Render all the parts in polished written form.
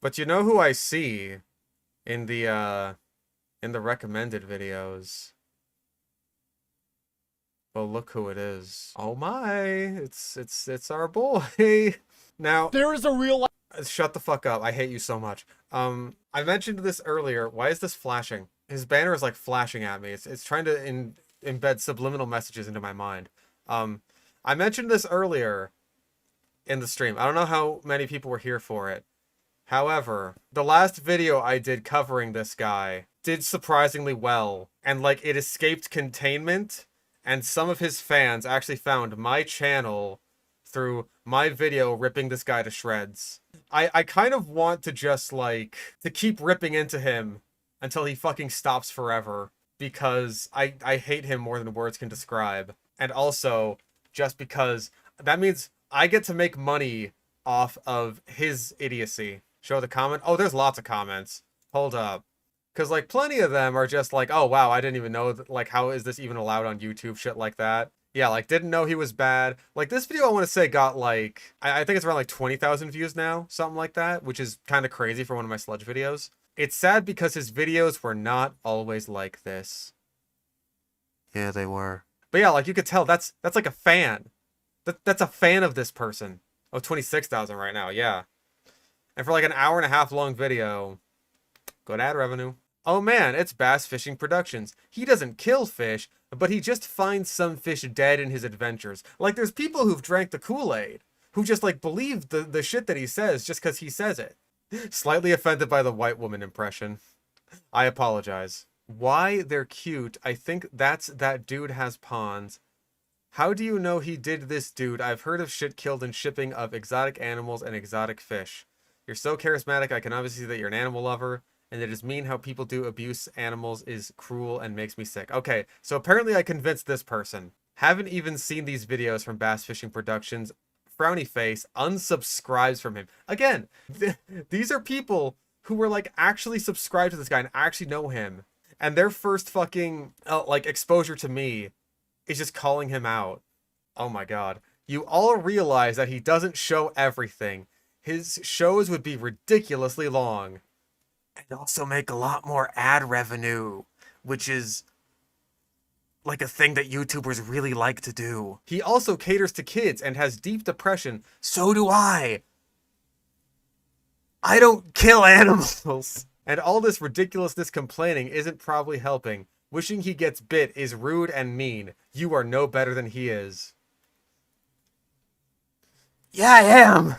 But you know who I see in the recommended videos? Well, look who it is. Oh my, it's our boy. Now, There is a real shut the fuck up. I hate you so much. I mentioned this earlier. Why is this flashing? His banner is like flashing at me. It's trying to embed subliminal messages into my mind. Um, I mentioned this earlier in the stream. I don't know how many people were here for it. However, the last video I did covering this guy did surprisingly well, and like it escaped containment, and some of his fans actually found my channel through my video ripping this guy to shreds. I kind of want to just like to keep ripping into him until he fucking stops forever, because I hate him more than words can describe. And also just because that means I get to make money off of his idiocy. Show the comment. Oh, there's lots of comments. Hold up. Because, like, plenty of them are just like, oh, wow, I didn't even know, like, how is this even allowed on YouTube? Shit like that. Yeah, like, didn't know he was bad. Like, this video, I want to say, got, like, I think it's around, like, 20,000 views now. Something like that, which is kind of crazy for one of my sludge videos. It's sad because his videos were not always like this. Yeah, they were. But yeah, like, you could tell, that's like a fan. That's a fan of this person. Oh, 26,000 right now, yeah. And for like an hour and a half long video, good ad revenue. Oh man, it's Bass Fishing Productions. He doesn't kill fish, but he just finds some fish dead in his adventures. Like, there's people who've drank the Kool-Aid, who just like believe the shit that he says just because he says it. Slightly offended by the white woman impression. I apologize. Why they're cute, I think that's that dude has ponds. How do you know he did this, dude? I've heard of shit killed in shipping of exotic animals and exotic fish. You're so charismatic, I can obviously see that you're an animal lover, and it is mean how people do abuse animals is cruel and makes me sick. Okay, so apparently I convinced this person. Haven't even seen these videos from Bass Fishing Productions. Frowny face, unsubscribes from him. Again, these are people who were like actually subscribed to this guy and actually know him. And their first fucking like exposure to me is just calling him out. Oh my god. You all realize that he doesn't show everything. His shows would be ridiculously long. And also make a lot more ad revenue, which is like a thing that YouTubers really like to do. He also caters to kids and has deep depression. So do I. I don't kill animals. And all this ridiculousness complaining isn't probably helping. Wishing he gets bit is rude and mean. You are no better than he is. Yeah, I am.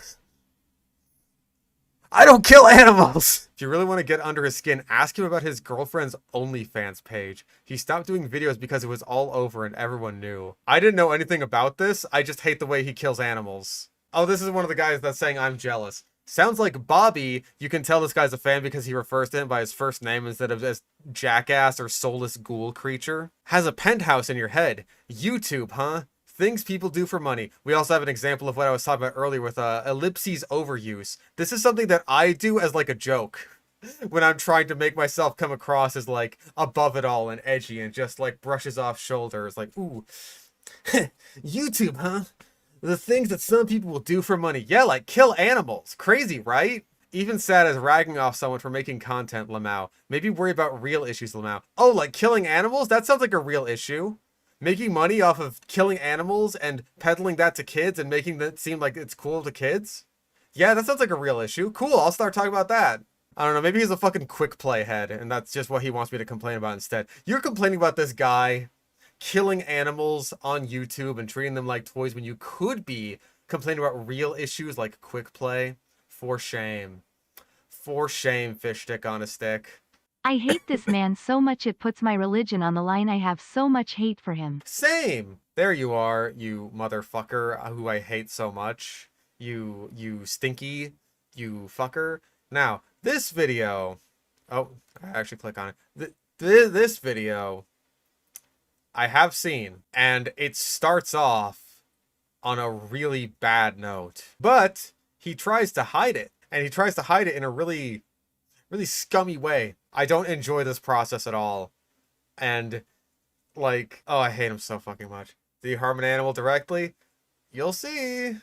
I don't kill animals. If you really want to get under his skin, ask him about his girlfriend's OnlyFans page. He stopped doing videos because it was all over and everyone knew. I didn't know anything about this. I just hate the way he kills animals. Oh, this is one of the guys that's saying I'm jealous. Sounds like Bobby. You can tell this guy's a fan because he refers to him by his first name instead of as jackass or soulless ghoul creature. Has a penthouse in your head. YouTube, huh? Things people do for money. We also have an example of what I was talking about earlier with ellipses overuse. This is something that I do as like a joke when I'm trying to make myself come across as like above it all and edgy and just like brushes off shoulders like, ooh, YouTube, huh? The things that some people will do for money. Yeah, like kill animals. Crazy, right? Even sad as ragging off someone for making content, Lamau. Maybe worry about real issues, Lamau. Oh, like killing animals? That sounds like a real issue. Making money off of killing animals and peddling that to kids and making that seem like it's cool to kids? Yeah, that sounds like a real issue. Cool, I'll start talking about that. I don't know, maybe he's a fucking quick play head, and that's just what he wants me to complain about instead. You're complaining about this guy killing animals on YouTube and treating them like toys when you could be complaining about real issues like quick play. For shame. For shame, fish stick on a stick. I hate this man so much it puts my religion on the line. I have so much hate for him. Same! There you are, you motherfucker who I hate so much. You stinky, you fucker. Now, this video... Oh, I actually click on it. This video I have seen, and it starts off on a really bad note. But he tries to hide it, and he tries to hide it in a really scummy way. I don't enjoy this process at all. And, like, oh, I hate him so fucking much. Did he harm an animal directly? You'll see.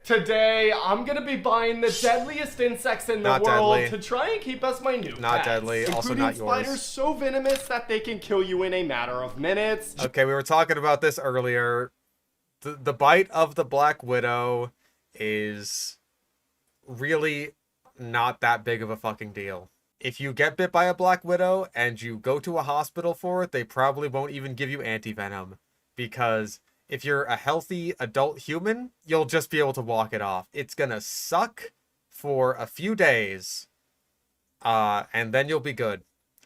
Today, I'm gonna be buying the deadliest insects in the Not world deadly. to try and keep us my new Not pets, deadly, also including not yours. spiders so venomous that they can kill you in a matter of minutes. Okay, we were talking about this earlier. The bite of the Black Widow is really not that big of a fucking deal. If you get bit by a Black Widow and you go to a hospital for it, they probably won't even give you anti-venom, because if you're a healthy adult human, you'll just be able to walk it off. It's gonna suck for a few days, and then you'll be good.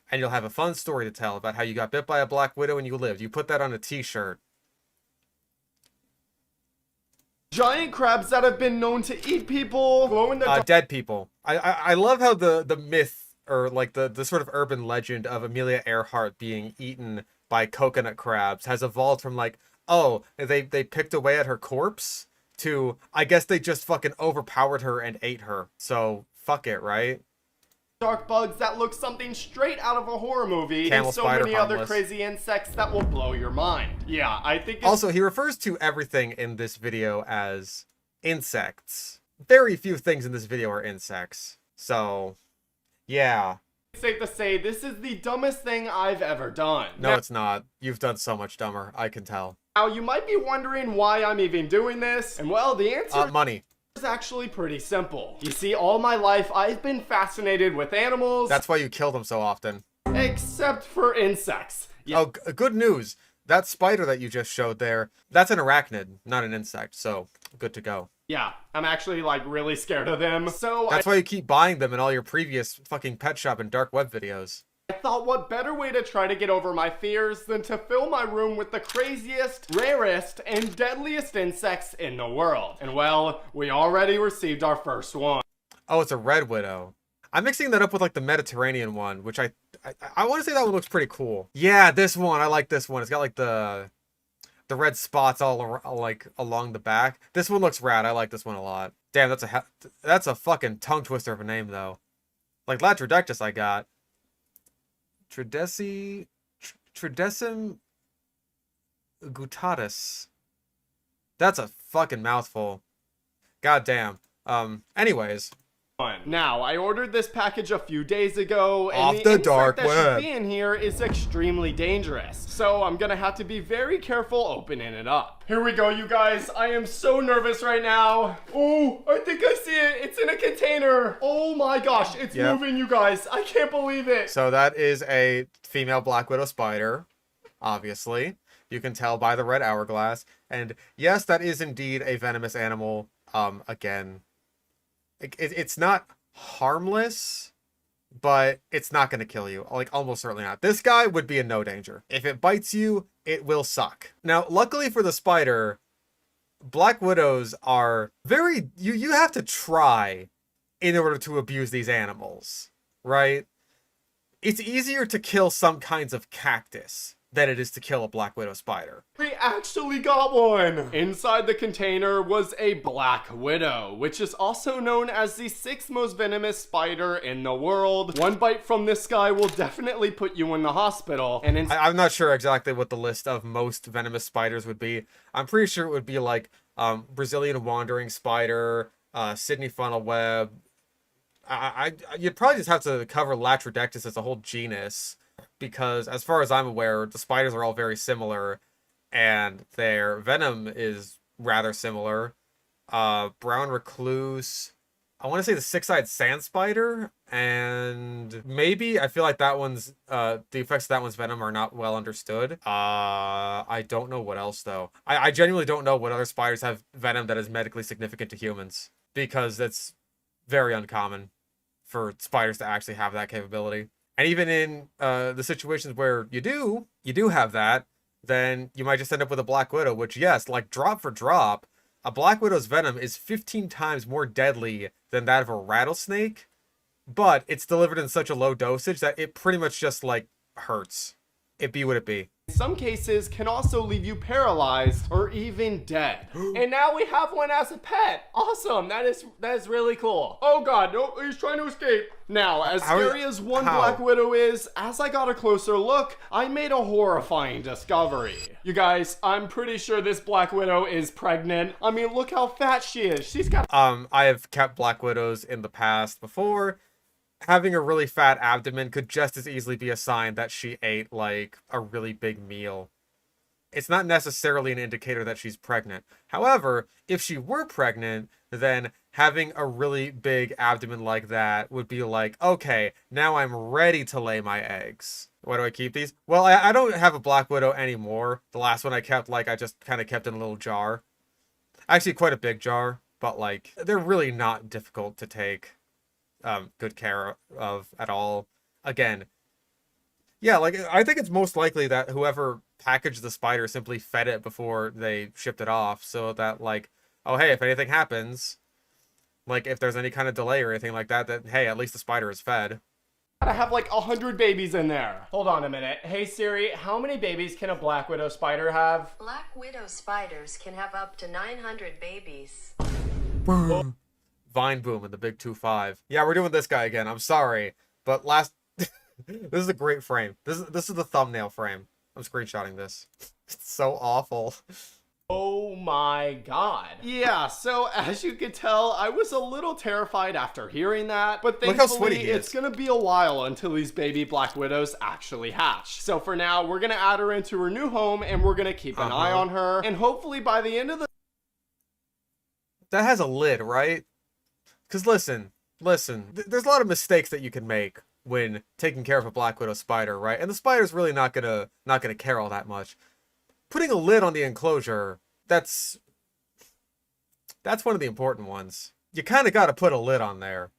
And you'll have a fun story to tell about how you got bit by a Black Widow and you lived. You put that on a t-shirt. Giant crabs that have been known to eat people, glow in the dark. Dead people. I love how the myth, or like the sort of urban legend of Amelia Earhart being eaten by coconut crabs has evolved from like, oh, they picked away at her corpse, to I guess they just fucking overpowered her and ate her. So fuck it, right? Dark bugs that look something straight out of a horror movie, Camel and so spider many other harmless. crazy insects that will blow your mind. Yeah, I think it's Also, he refers to everything in this video as insects. Very few things in this video are insects. So, yeah. safe to say this is the dumbest thing I've ever done. No, it's not. You've done so much dumber. I can tell. Now, you might be wondering why I'm even doing this, and well, the answer Money. is actually pretty simple. You see, all my life, I've been fascinated with animals, That's why you kill them so often. except for insects. Yeah, Oh, good news. That spider that you just showed there, that's an arachnid, not an insect. So, good to go. yeah, I'm actually, like, really scared of them. So That's why you keep buying them in all your previous fucking pet shop and dark web videos. I thought what better way to try to get over my fears than to fill my room with the craziest, rarest, and deadliest insects in the world. And well, we already received our first one. Oh, it's a red widow. I'm mixing that up with like the Mediterranean one, which I want to say that one looks pretty cool. Yeah, this one. I like this one. It's got like the red spots like along the back. This one looks rad. I like this one a lot. Damn, that's a fucking tongue twister of a name though. Like Latrodectus I got. Tridecim gutatus. That's a fucking mouthful. God damn. Anyways. Now, I ordered this package a few days ago, and Off the the insect dark that web. should be in here is extremely dangerous. So I'm gonna have to be very careful opening it up. Here we go, you guys. I am so nervous right now. Oh, I think I see it. It's in a container. Oh my gosh, it's moving, you guys. I can't believe it. So that is a female Black Widow spider, obviously. You can tell by the red hourglass. And yes, that is indeed a venomous animal. Again, it's not harmless, but it's not going to kill you. Like, almost certainly not. This guy would be in no danger. If it bites you, it will suck. Now, luckily for the spider, Black Widows are very... You have to try in order to abuse these animals, right? It's easier to kill some kinds of cactus than it is to kill a Black Widow spider. We actually got one! Inside the container was a Black Widow, which is also known as the 6th most venomous spider in the world. One bite from this guy will definitely put you in the hospital, and I'm not sure exactly what the list of most venomous spiders would be. I'm pretty sure it would be like Brazilian wandering spider, Sydney funnel web. You'd probably just have to cover Latrodectus as a whole genus, because as far as I'm aware, the spiders are all very similar, and their venom is rather similar. Brown recluse. I want to say the six-eyed sand spider, and maybe I feel like that one's the effects of that one's venom are not well understood. I don't know what else though. I genuinely don't know what other spiders have venom that is medically significant to humans, because that's very uncommon for spiders to actually have that capability. And even in the situations where you do have that, then you might just end up with a Black Widow, which, yes, like drop for drop, a Black Widow's venom is 15 times more deadly than that of a rattlesnake, but it's delivered in such a low dosage that it pretty much just, like, hurts. It be what it be. in some cases can also leave you paralyzed or even dead. And now we have one as a pet. Awesome. That is really cool. Oh god, no, he's trying to escape. Now, as scary as one Black Widow is, as I got a closer look, I made a horrifying discovery. You guys, I'm pretty sure this Black Widow is pregnant. I mean, look how fat she is. She's got I have kept Black Widows in the past before. Having a really fat abdomen could just as easily be a sign that she ate, like, a really big meal. It's not necessarily an indicator that she's pregnant. However, if she were pregnant, then having a really big abdomen like that would be like, okay, now I'm ready to lay my eggs. Why do I keep these? Well, I don't have a Black Widow anymore. The last one I kept, like, I just kind of kept in a little jar. Actually, quite a big jar, but, like, they're really not difficult to take good care of at all. Again, yeah, like, I think it's most likely that whoever packaged the spider simply fed it before they shipped it off, so that, like, oh hey, if anything happens, like, if there's any kind of delay or anything like that, then hey, at least the spider is fed. gotta have like 100 babies in there. Hold on a minute. Hey Siri, how many babies can a Black Widow spider have? Black Widow spiders can have up to 900 babies. Vine Boom and the Big 2-5. Yeah, we're doing this guy again. I'm sorry, but last this is a great frame. This is the thumbnail frame. I'm screenshotting this. It's so awful. Oh my god. Yeah, so as you could tell, I was a little terrified after hearing that, but Look how sweaty thankfully he is. it's gonna be a while until these baby Black Widows actually hatch. So for now, we're gonna add her into her new home and we're gonna keep an eye on her, and hopefully by the end of the That has a lid, right? Because listen, there's a lot of mistakes that you can make when taking care of a Black Widow spider, right? And the spider's really not gonna care all that much. Putting a lid on the enclosure, that's one of the important ones. You kind of got to put a lid on there.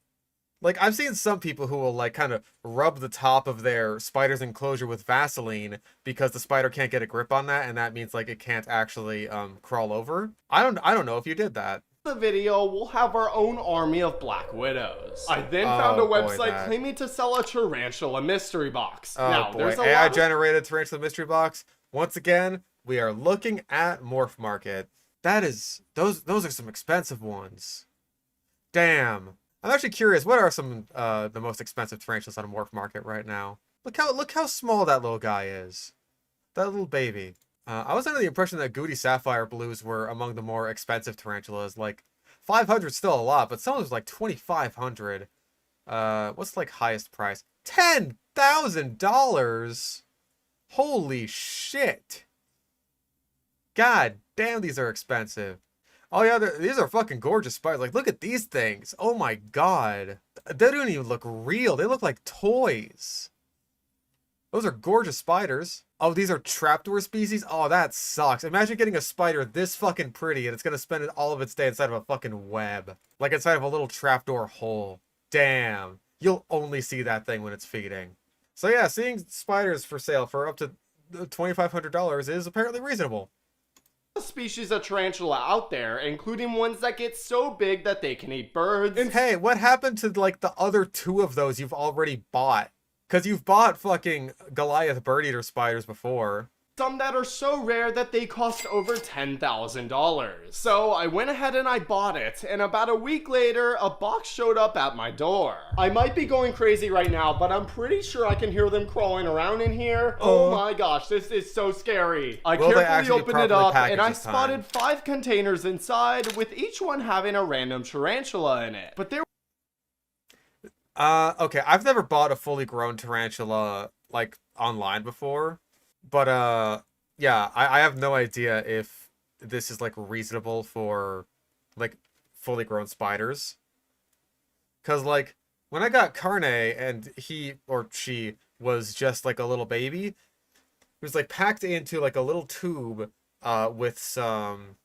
Like, I've seen some people who will, like, kind of rub the top of their spider's enclosure with Vaseline because the spider can't get a grip on that, and that means, like, it can't actually crawl over. I don't know if you did that. video, we'll have our own army of Black Widows. I then found a website claiming to sell a tarantula mystery box. Now, there's a AI lot of generated tarantula mystery box. Once again, we are looking at Morph Market. That is, those are some expensive ones. Damn. I'm actually curious, what are some the most expensive tarantulas on a Morph Market right now? Look how small that little guy is. That little baby. I was under the impression that Goody Sapphire Blues were among the more expensive tarantulas. Like, 500 still a lot, but some of them was like 2,500. What's like highest price? $10,000. Holy shit. God damn, these are expensive. Oh yeah, these are fucking gorgeous spiders. Like, look at these things. Oh my god. They don't even look real. They look like toys. Those are gorgeous spiders. Oh, these are trapdoor species? Oh, that sucks. Imagine getting a spider this fucking pretty and it's gonna spend all of its day inside of a fucking web. Like inside of a little trapdoor hole. Damn. You'll only see that thing when it's feeding. So yeah, seeing spiders for sale for up to $2,500 is apparently reasonable. Species of tarantula out there, including ones that get so big that they can eat birds. And hey, what happened to like the other two of those you've already bought? Because you've bought fucking Goliath bird eater spiders before. Some that are so rare that they cost over $10,000. So I went ahead and I bought it, and about a week later, a box showed up at my door. I might be going crazy right now, but I'm pretty sure I can hear them crawling around in here. Oh my gosh, this is so scary. I carefully opened it up, and I spotted 5 containers inside, with each one having a random tarantula in it. But there okay, I've never bought a fully grown tarantula, like, online before. But, yeah, I have no idea if this is, like, reasonable for, like, fully grown spiders. Because, like, when I got Carne and he or she was just, like, a little baby, it was, like, packed into, like, a little tube, with some,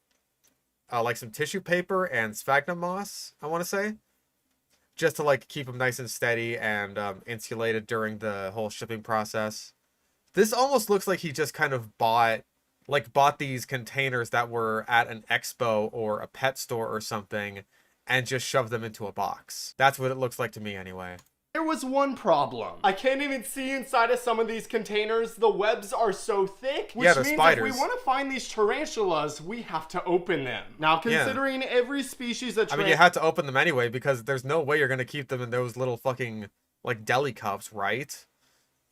like, some tissue paper and sphagnum moss, I want to say. Just to, like, keep them nice and steady and insulated during the whole shipping process. This almost looks like he just kind of bought these containers that were at an expo or a pet store or something and just shoved them into a box. That's what it looks like to me anyway. There was one problem. I can't even see inside of some of these containers. The webs are so thick, which Yeah, they're means spiders. if we want to find these tarantulas, we have to open them. Now, considering every species of I mean, you had to open them anyway because there's no way you're gonna keep them in those little fucking like deli cups, right?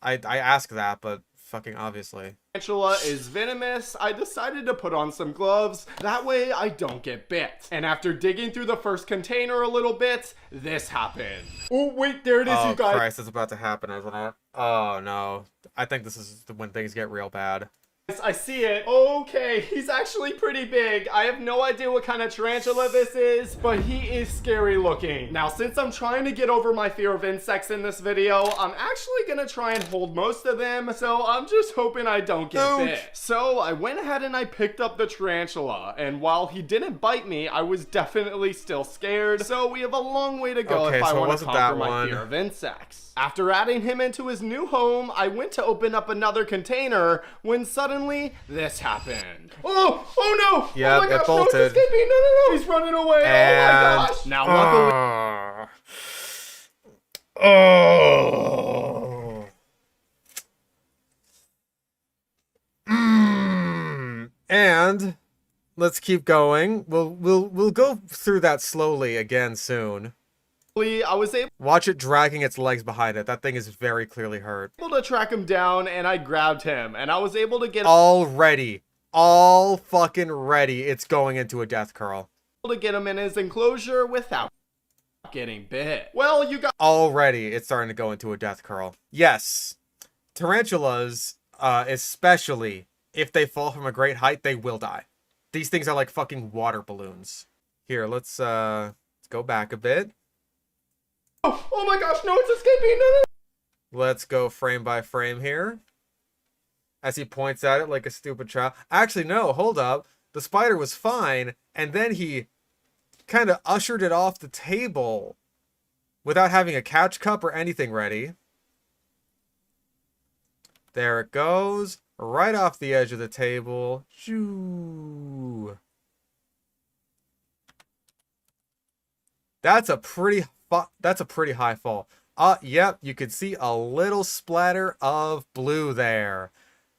I ask that, but fucking obviously. Tarantula is venomous. I decided to put on some gloves. That way I don't get bit. And after digging through the first container a little bit, this happened. Oh, wait, there it is, Oh you guys. Christ, it's about to happen, isn't it? Oh no. I think this is when things get real bad. I see it. Okay, he's actually pretty big. I have no idea what kind of tarantula this is, but he is scary looking. Now, since I'm trying to get over my fear of insects in this video, I'm actually gonna try and hold most of them, so I'm just hoping I don't get bit. So I went ahead and I picked up the tarantula, and while he didn't bite me, I was definitely still scared, so we have a long way to go Okay, if I so it want to wasn't conquer that my one. fear of insects. After adding him into his new home, I went to open up another container when suddenly this happened. Oh no! Yeah, oh my it gosh, no, bolted. it's escaping! No, he's running away! And... Oh my gosh! Now, luckily, Oh. And let's keep going. We'll go through that slowly again soon. I was able Watch it dragging its legs behind it. That thing is very clearly hurt. to track him down, and I grabbed him, and I was able to get All fucking ready. It's going into a death curl. him in his enclosure without getting bit. Well, you got Already, it's starting to go into a death curl. Yes, tarantulas, especially if they fall from a great height, they will die. These things are like fucking water balloons. Here, let's go back a bit. Oh my gosh, no, it's escaping! No. Let's go frame by frame here. As he points at it like a stupid child. Actually, no, hold up. The spider was fine, and then he kind of ushered it off the table without having a catch cup or anything ready. There it goes. Right off the edge of the table. Shoo. That's a pretty high fall. Yep, you can see a little splatter of blue there.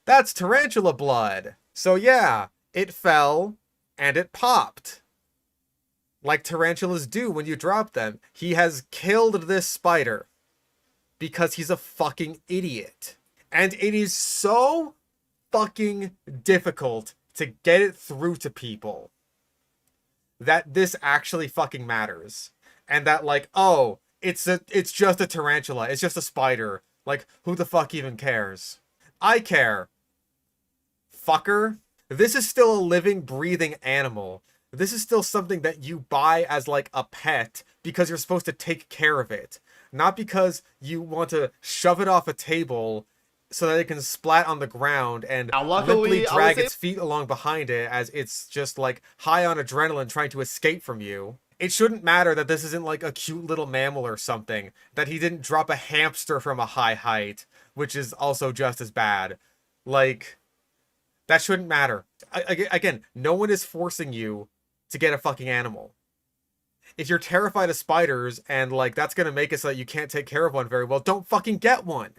That's tarantula blood. So yeah, it fell and it popped. Like tarantulas do when you drop them. He has killed this spider because he's a fucking idiot. And it is so fucking difficult to get it through to people that this actually fucking matters. And that like, oh, it's just a tarantula. It's just a spider. Like, who the fuck even cares? I care. Fucker. This is still a living, breathing animal. This is still something that you buy as like a pet because you're supposed to take care of it. Not because you want to shove it off a table so that it can splat on the ground and limply drag its feet along behind it as it's just like high on adrenaline trying to escape from you. It shouldn't matter that this isn't like a cute little mammal or something, that he didn't drop a hamster from a high height, which is also just as bad. Like, that shouldn't matter. Again, no one is forcing you to get a fucking animal. If you're terrified of spiders and like that's gonna make it so that you can't take care of one very well, don't fucking get one.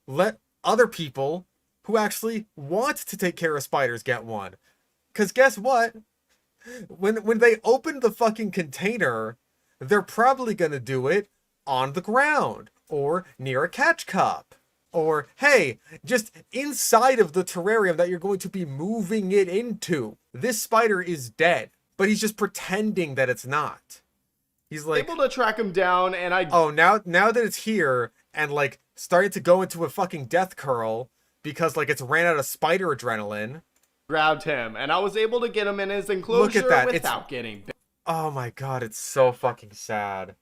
Let other people who actually want to take care of spiders get one. Because guess what? When they open the fucking container, they're probably going to do it on the ground or near a catch cup. Or, hey, just inside of the terrarium that you're going to be moving it into. This spider is dead, but he's just pretending that it's not. He's like... able to track him down, and Oh, now that it's here and, like, starting to go into a fucking death curl because, like, it's ran out of spider adrenaline... grabbed him, and I was able to get him in his enclosure without getting bit. Oh my god, it's so fucking sad.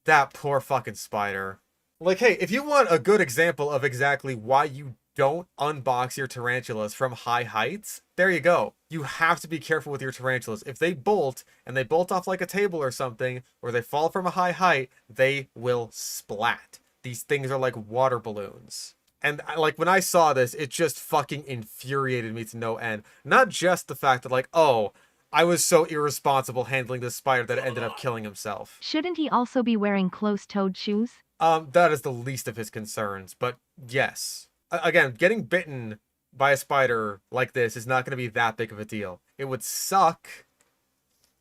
That poor fucking spider. Like, hey, if you want a good example of exactly why you don't unbox your tarantulas from high heights, there you go. You have to be careful with your tarantulas. If they bolt, and they bolt off like a table or something, or they fall from a high height, they will splat. These things are like water balloons. And like when I saw this, it just fucking infuriated me to no end. Not just the fact that like, oh, I was so irresponsible handling this spider that it ended up killing himself. Shouldn't he also be wearing closed-toed shoes? That is the least of his concerns, but yes. Again, getting bitten by a spider like this is not going to be that big of a deal. It would suck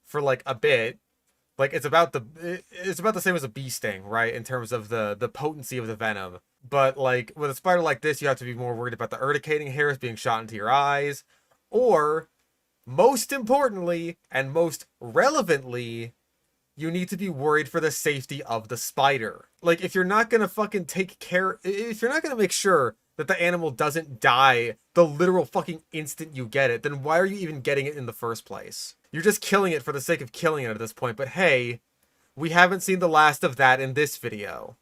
for like a bit. Like it's about the same as a bee sting, right? In terms of the potency of the venom. But like with a spider like this, you have to be more worried about the urticating hairs being shot into your eyes, or most importantly and most relevantly, you need to be worried for the safety of the spider. Like, if you're not gonna fucking take care, if you're not gonna make sure that the animal doesn't die the literal fucking instant you get it, then why are you even getting it in the first place? You're just killing it for the sake of killing it at this point, but hey, we haven't seen the last of that in this video.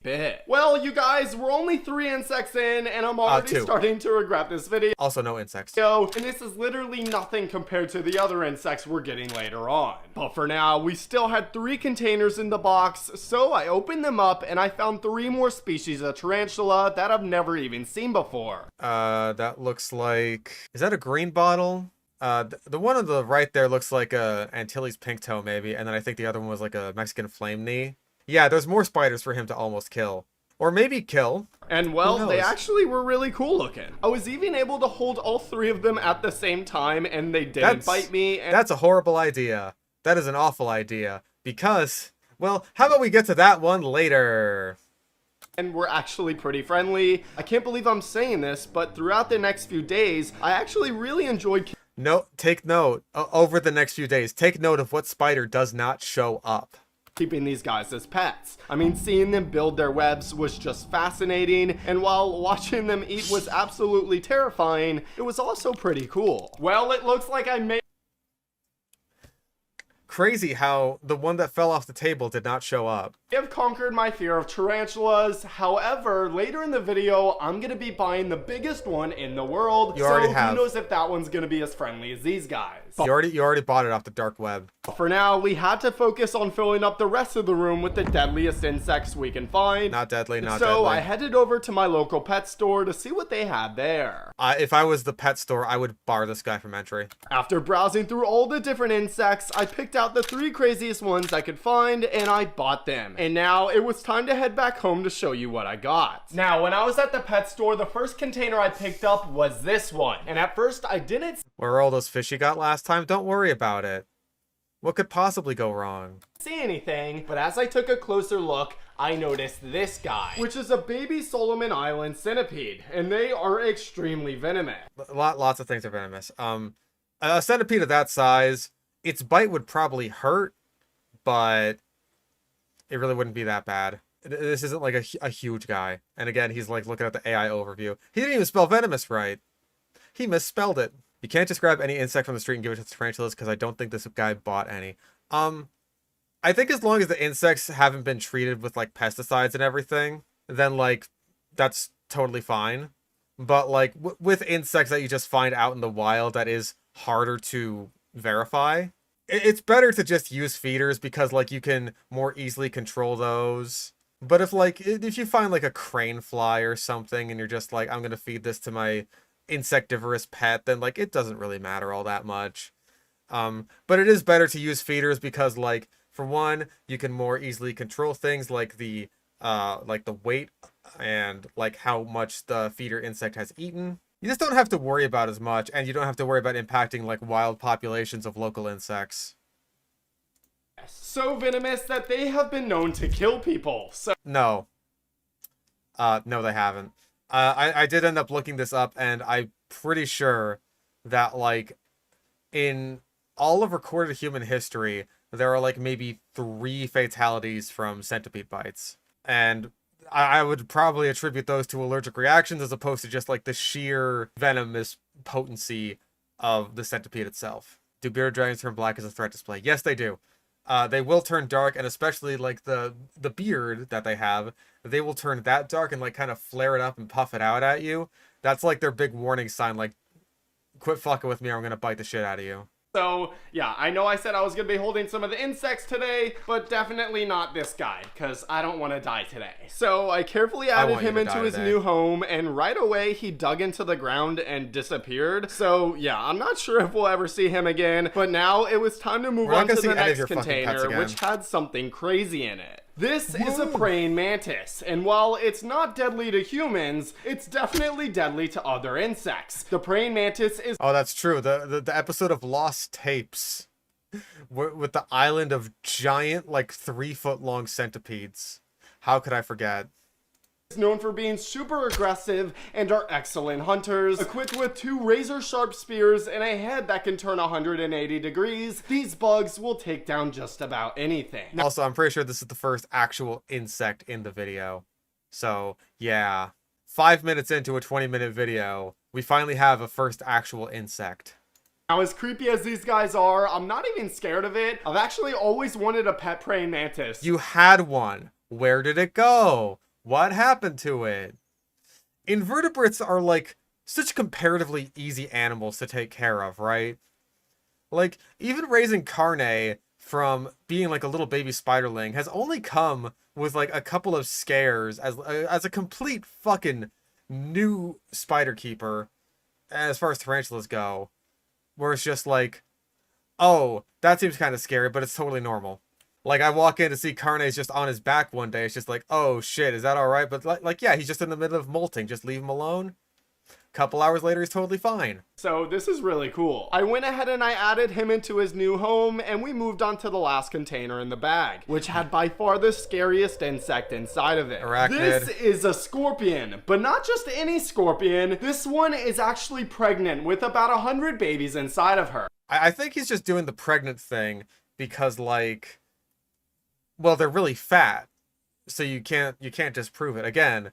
Bit. Well, you guys, we're only 3 insects in, and I'm already 2. starting to regret this video. Also, no insects. And this is literally nothing compared to the other insects we're getting later on. But for now, we still had 3 containers in the box, so I opened them up and I found 3 more species of tarantula that I've never even seen before. That looks like... Is that a green bottle? The one on the right there looks like a Antilles pink toe, maybe, and then I think the other one was like a Mexican flame knee. Yeah, there's more spiders for him to almost kill. Or maybe kill. And well, they actually were really cool looking. I was even able to hold all 3 of them at the same time, and they didn't bite me. And that's a horrible idea. That is an awful idea. Because, well, how about we get to that one later? And we're actually pretty friendly. I can't believe I'm saying this, but throughout the next few days, I actually really enjoyed... No, take note. Over the next few days, take note of what spider does not show up. Keeping these guys as pets. I mean, seeing them build their webs was just fascinating, and while watching them eat was absolutely terrifying, it was also pretty cool. Well, it looks like I made... Crazy how the one that fell off the table did not show up. I have conquered my fear of tarantulas. However, later in the video, I'm gonna be buying the biggest one in the world. You already have. Who knows if that one's gonna be as friendly as these guys. You already bought it off the dark web. For now, we had to focus on filling up the rest of the room with the deadliest insects we can find. Not deadly, not So deadly. I headed over to my local pet store to see what they had there. If I was the pet store, I would bar this guy from entry. After browsing through all the different insects, I picked out the 3 craziest ones I could find, and I bought them. And now it was time to head back home to show you what I got. Now, when I was at the pet store, the first container I picked up was this one. And at first, I didn't Where were all those fish you got last time? Don't worry about it. What could possibly go wrong? see anything, but as I took a closer look, I noticed this guy, which is a baby Solomon Island centipede, and they are extremely venomous. Lots of things are venomous. A centipede of that size, its bite would probably hurt, but it really wouldn't be that bad. This isn't like a huge guy. And again, he's like looking at the AI overview. He didn't even spell venomous right. He misspelled it. You can't just grab any insect from the street and give it to the tarantulas because I don't think this guy bought any. I think as long as the insects haven't been treated with like pesticides and everything, then like that's totally fine. But like with insects that you just find out in the wild that is harder to verify, it's better to just use feeders because like you can more easily control those. But if you find like a crane fly or something and you're just like, I'm gonna feed this to my insectivorous pet, then like it doesn't really matter all that much. But it is better to use feeders because like for one, you can more easily control things like the weight and like how much the feeder insect has eaten. You just don't have to worry about as much, and you don't have to worry about impacting like wild populations of local insects. So venomous that they have been known to kill people. So No. No, they haven't. I did end up looking this up, and I'm pretty sure that like in all of recorded human history, there are like maybe 3 fatalities from centipede bites. And I would probably attribute those to allergic reactions as opposed to just like the sheer venomous potency of the centipede itself. Do bearded dragons turn black as a threat display? Yes, they do. They will turn dark, and especially like the beard that they have, they will turn that dark and like kind of flare it up and puff it out at you. That's like their big warning sign, like, quit fucking with me or I'm gonna bite the shit out of you. So, yeah, I know I said I was going to be holding some of the insects today, but definitely not this guy, because I don't want to die today. So, I carefully added want you him to into die his today. new home, and right away he dug into the ground and disappeared. So, yeah, I'm not sure if we'll ever see him again, but now it was time to move We're not on gonna to see the any of next your fucking pets container, again. which had something crazy in it. This is a Whoa. praying mantis, and while it's not deadly to humans, it's definitely deadly to other insects. The praying mantis is Oh, that's true. The episode of Lost Tapes with the island of giant, like 3-foot long centipedes. How could I forget? known for being super aggressive and are excellent hunters. Equipped with 2 razor-sharp spears and a head that can turn 180 degrees, these bugs will take down just about anything. Now, Also, I'm pretty sure this is the first actual insect in the video. So, yeah. 5 minutes into a 20-minute video, we finally have a first actual insect. as creepy as these guys are, I'm not even scared of it. I've actually always wanted a pet praying mantis. You had one. Where did it go? What happened to it? Invertebrates are like such comparatively easy animals to take care of, right? Like, even raising Carne from being like a little baby spiderling has only come with like a couple of scares as a complete fucking new spider keeper as far as tarantulas go. Where it's just like, oh, that seems kind of scary, but it's totally normal. Like, I walk in to see Carne's just on his back one day. It's just like, oh, shit, is that all right? But, like, yeah, he's just in the middle of molting. Just leave him alone. Couple hours later, he's totally fine. So this is really cool. I went ahead and I added him into his new home, and we moved on to the last container in the bag, which had by far the scariest insect inside of it. Arachnid. This is a scorpion, but not just any scorpion. This one is actually pregnant with about 100 babies inside of her. I think he's just doing the pregnant thing because, like, well, they're really fat, so you can't disprove it. Again,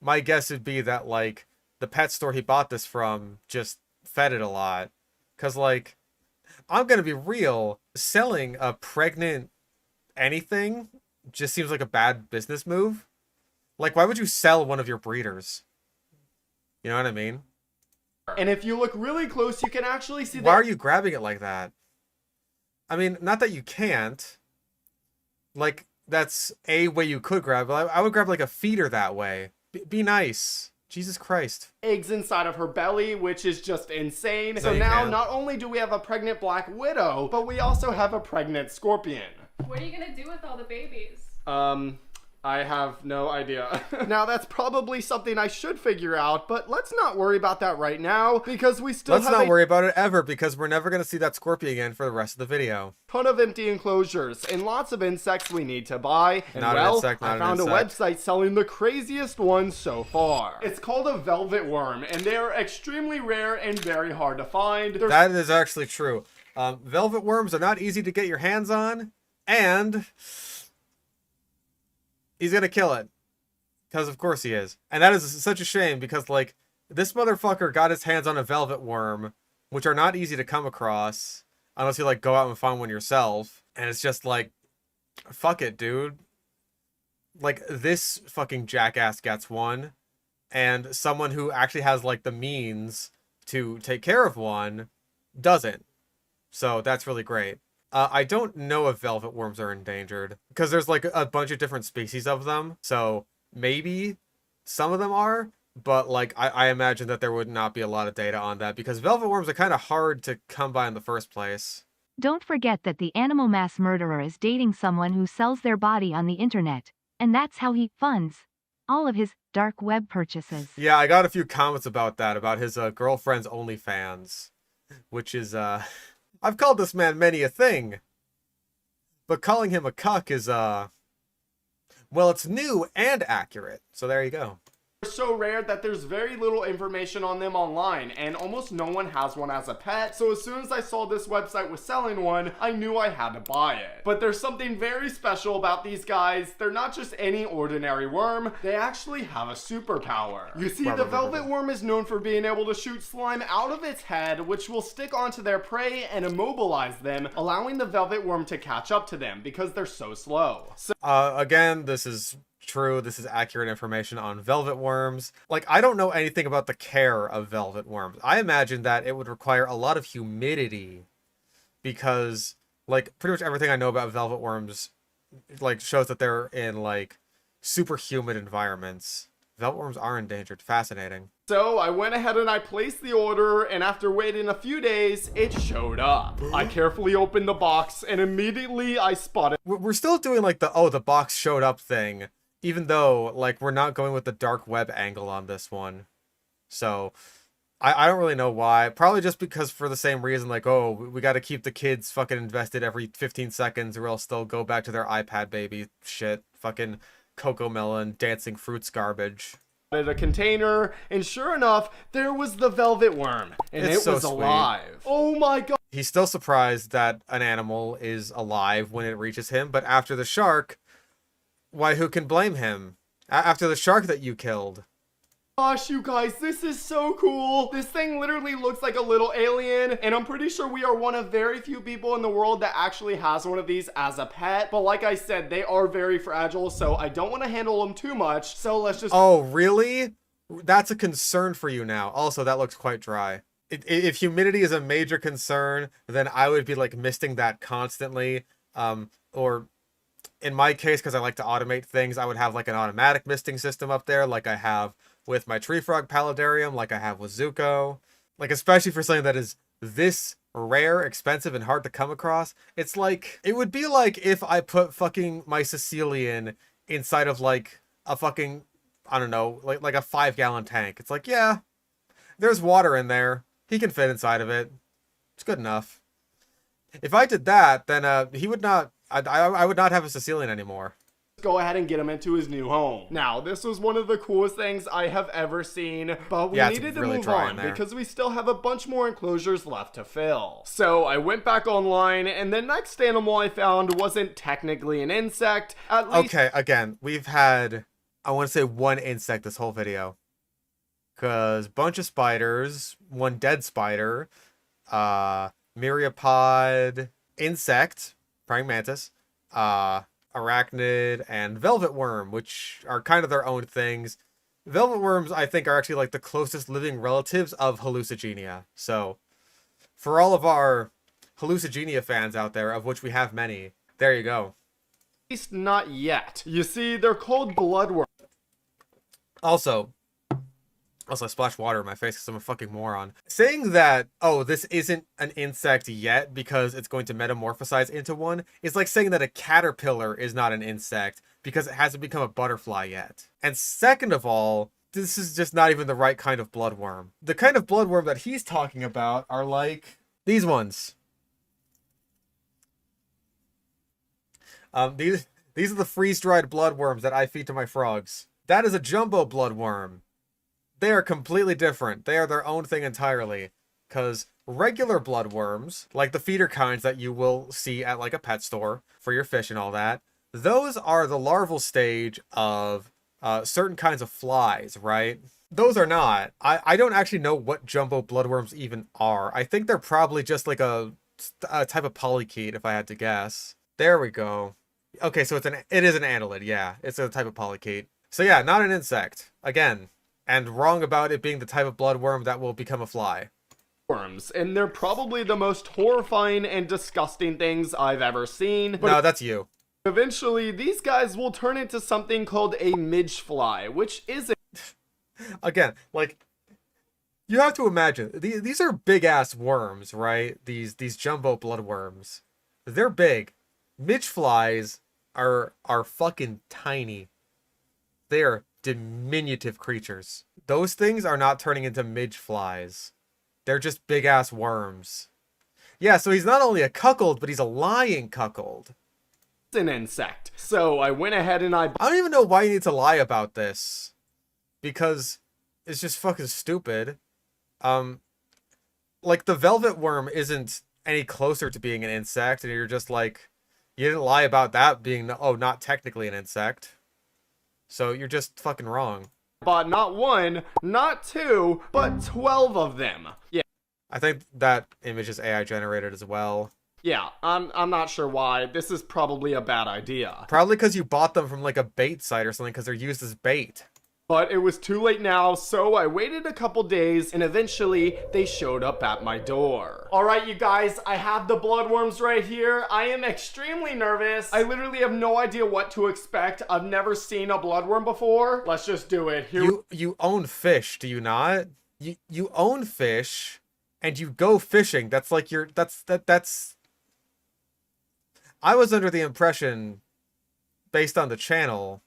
my guess would be that, like, the pet store he bought this from just fed it a lot. Because, like, I'm going to be real, selling a pregnant anything just seems like a bad business move. Like, why would you sell one of your breeders? You know what I mean? And if you look really close, you can actually see Why that are you grabbing it like that? I mean, not that you can't. Like, that's a way you could grab it. I would grab, like, a feeder that way. Be nice. Jesus Christ. eggs inside of her belly, which is just insane. So you now, can't. not only do we have a pregnant black widow, but we also have a pregnant scorpion. What are you gonna do with all the babies? I have no idea. Now, that's probably something I should figure out, but let's not worry about that right now, because we still Let's have not a worry about it ever, because we're never going to see that scorpion again for the rest of the video. ton of empty enclosures and lots of insects we need to buy. And Not an well, insect, not I an found a insect. website selling the craziest one so far. It's called a velvet worm, and they are extremely rare and very hard to find. They're That is actually true. Velvet worms are not easy to get your hands on, and he's going to kill it. Because of course he is. And that is such a shame, because, like, this motherfucker got his hands on a velvet worm, which are not easy to come across, unless you, like, go out and find one yourself. And it's just like, fuck it, dude. Like, this fucking jackass gets one, and someone who actually has, like, the means to take care of one doesn't. So that's really great. I don't know if velvet worms are endangered, because there's, like, a bunch of different species of them. So maybe some of them are, but, like, I imagine that there would not be a lot of data on that, because velvet worms are kind of hard to come by in the first place. Don't forget that the animal mass murderer is dating someone who sells their body on the internet, and that's how he funds all of his dark web purchases. Yeah, I got a few comments about that, about his girlfriend's OnlyFans, which is, I've called this man many a thing, but calling him a cuck is, well, it's new and accurate, so there you go. so rare that there's very little information on them online, and almost no one has one as a pet. So as soon as I saw this website was selling one, I knew I had to buy it. But there's something very special about these guys. They're not just any ordinary worm, they actually have a superpower. You see, the velvet worm is known for being able to shoot slime out of its head, which will stick onto their prey and immobilize them, allowing the velvet worm to catch up to them because they're so slow. So Again, this is true. This is accurate information on velvet worms. Like, I don't know anything about the care of velvet worms. I imagine that it would require a lot of humidity because like pretty much everything I know about velvet worms like shows that they're in like super humid environments. Velvet worms are endangered. Fascinating. So I went ahead and I placed the order, and after waiting a few days, it showed up. I carefully opened the box, and immediately I spotted. We're still doing like the box showed up thing, even though like we're not going with the dark web angle on this one. So I don't really know why. Probably just because for the same reason, like, oh, we got to keep the kids fucking invested every 15 seconds or else they'll go back to their iPad baby shit. Fucking Cocoa Melon, dancing fruits garbage. A container, and sure enough, there was the velvet worm, and It's it so was sweet. alive. Oh my god. He's still surprised that an animal is alive when it reaches him, but after the shark, why, who can blame him? After the shark that you killed. Gosh, you guys, this is so cool. This thing literally looks like a little alien, and I'm pretty sure we are one of very few people in the world that actually has one of these as a pet. But like I said, they are very fragile, so I don't want to handle them too much. So let's just... Oh, really? That's a concern for you now. Also, that looks quite dry. If humidity is a major concern, then I would be like misting that constantly. Or in my case, because I like to automate things, I would have like an automatic misting system up there, like I have with my tree frog paludarium, like I have with Zuko. Like, especially for something that is this rare, expensive, and hard to come across. It's like, it would be like if I put fucking my Sicilian inside of like a fucking, I don't know, like a 5-gallon tank. It's like, yeah, there's water in there. He can fit inside of it. It's good enough. If I did that, then he would not, I would not have a Sicilian anymore. go ahead and get him into his new home. Now, this was one of the coolest things I have ever seen, but we needed to move on because we still have a bunch more enclosures left to fill. So I went back online, and the next animal I found wasn't technically an insect, at least. Okay, again, we've had, I want to say, one insect this whole video. Because bunch of spiders, one dead spider, myriapod, insect, praying mantis, arachnid, and velvet worm, which are kind of their own things. Velvet worms, I think, are actually like the closest living relatives of hallucigenia. So, for all of our hallucigenia fans out there, of which we have many, there you go. At least not yet. You see, they're called bloodworms. Also, I splashed water in my face because I'm a fucking moron. Saying that, oh, this isn't an insect yet because it's going to metamorphosize into one is like saying that a caterpillar is not an insect because it hasn't become a butterfly yet. And second of all, this is just not even the right kind of bloodworm. The kind of bloodworm that he's talking about are like these ones. These are the freeze-dried bloodworms that I feed to my frogs. That is a jumbo bloodworm. They are completely different. They are their own thing entirely. Because regular bloodworms, like the feeder kinds that you will see at like a pet store for your fish and all that, those are the larval stage of certain kinds of flies, right? Those are not. I don't actually know what jumbo bloodworms even are. I think they're probably just like a type of polychaete, if I had to guess. There we go. Okay, so it is an annelid, yeah. It's a type of polychaete. So yeah, not an insect. Again. And wrong about it being the type of bloodworm that will become a fly. Worms, and they're probably the most horrifying and disgusting things I've ever seen. But no, that's you. Eventually, these guys will turn into something called a midge fly, which is Again, like, you have to imagine, these are big-ass worms, right? These jumbo bloodworms. They're big. Midge flies are fucking tiny. They're diminutive creatures. Those things are not turning into midge flies. They're just big ass worms. Yeah, so he's not only a cuckold, but he's a lying cuckold. an insect. So I went ahead and I don't even know why you need to lie about this. Because it's just fucking stupid. Like the velvet worm isn't any closer to being an insect, and you're just like, you didn't lie about that being, oh, not technically an insect. So you're just fucking wrong. bought not one, not two, but 12 of them. Yeah. I think that image is AI generated as well. Yeah, I'm not sure why. This is probably a bad idea. Probably because you bought them from like a bait site or something because they're used as bait. But it was too late now, so I waited a couple days and eventually they showed up at my door. All right, you guys, I have the bloodworms right here. I am extremely nervous. I literally have no idea what to expect. I've never seen a bloodworm before. Let's just do it. You own fish, do you not? You own fish and you go fishing. That's like that's I was under the impression, based on the channel.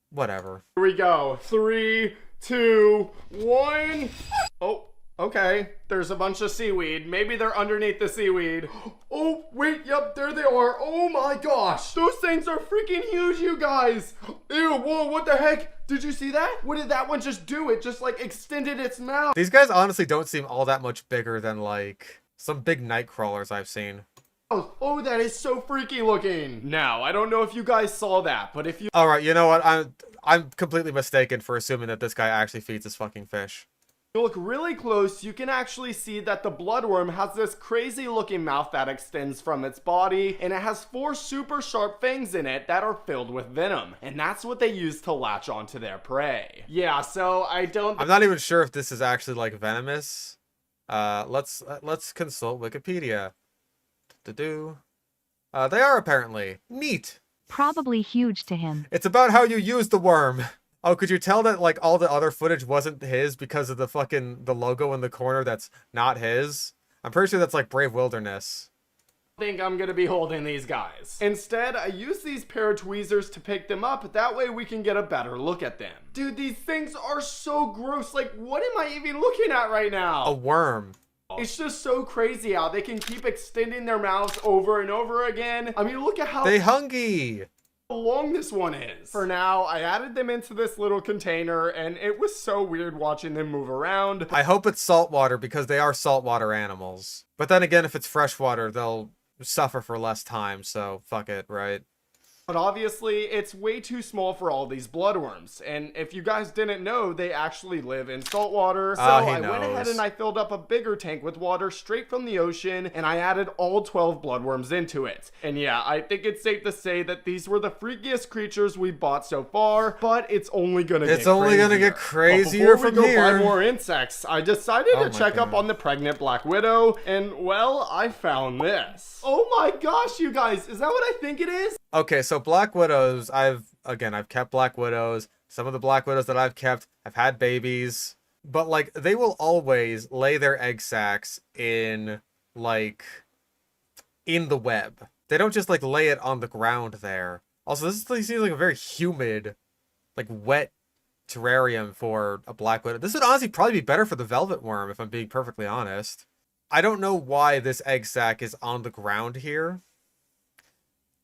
Whatever. Here we go. 3, 2, 1. Oh, okay. There's a bunch of seaweed. Maybe they're underneath the seaweed. Oh, wait. Yep, there they are. Oh my gosh. Those things are freaking huge, you guys. Ew, whoa, what the heck? Did you see that? What did that one just do? It just like extended its mouth. These guys honestly don't seem all that much bigger than like some big night crawlers I've seen. Oh, that is so freaky looking. Now, I don't know if you guys saw that, but if you... All right, you know what? I'm completely mistaken for assuming that this guy actually feeds his fucking fish. you look really close, you can actually see that the bloodworm has this crazy looking mouth that extends from its body, and it has 4 super sharp fangs in it that are filled with venom, and that's what they use to latch onto their prey. Yeah, so I'm not even sure if this is actually like venomous. Let's consult Wikipedia. They are apparently. Neat. Probably huge to him. It's about how you use the worm. Oh, could you tell that like all the other footage wasn't his because of the logo in the corner that's not his? I'm pretty sure that's like Brave Wilderness. I think I'm gonna be holding these guys. Instead, I use these pair of tweezers to pick them up. That way we can get a better look at them. Dude, these things are so gross. Like, what am I even looking at right now? A worm. It's just so crazy how they can keep extending their mouths over and over again. I mean, look at how hungry long this one is. For now, I added them into this little container, and it was so weird watching them move around. I hope it's saltwater because they are saltwater animals. But then again, if it's freshwater, they'll suffer for less time, so fuck it, right? But obviously, it's way too small for all these bloodworms. And if you guys didn't know, they actually live in salt water. So I went ahead and I filled up a bigger tank with water straight from the ocean, and I added all 12 bloodworms into it. And yeah, I think it's safe to say that these were the freakiest creatures we bought so far, but it's only gonna get crazier. It's only gonna get crazier from here. Before we go buy more insects, I decided to check up on the pregnant black widow, and well, I found this. Oh my gosh, you guys, is that what I think it is? Okay, so black widows, I've kept black widows. Some of the black widows that I've kept, I've had babies. But, like, they will always lay their egg sacs in the web. They don't just, like, lay it on the ground there. Also, this seems like a very humid, like, wet terrarium for a black widow. This would honestly probably be better for the velvet worm, if I'm being perfectly honest. I don't know why this egg sac is on the ground here.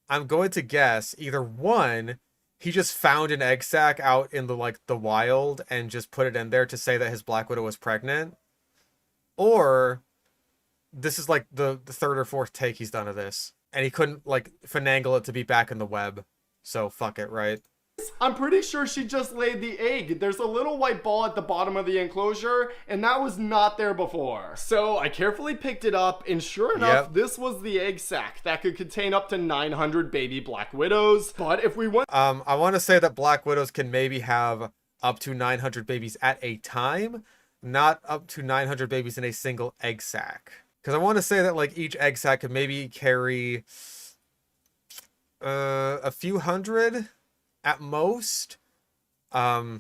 I'm going to guess either one, he just found an egg sac out in the wild and just put it in there to say that his black widow was pregnant, or this is like the 3rd or 4th take he's done of this, and he couldn't like finagle it to be back in the web, so fuck it, right? I'm pretty sure she just laid the egg. There's a little white ball at the bottom of the enclosure, and that was not there before. So I carefully picked it up, and sure enough, this was the egg sac that could contain up to 900 baby black widows. But if we want... I want to say that black widows can maybe have up to 900 babies at a time, not up to 900 babies in a single egg sac. Because I want to say that like each egg sac could maybe carry a few hundred at most. A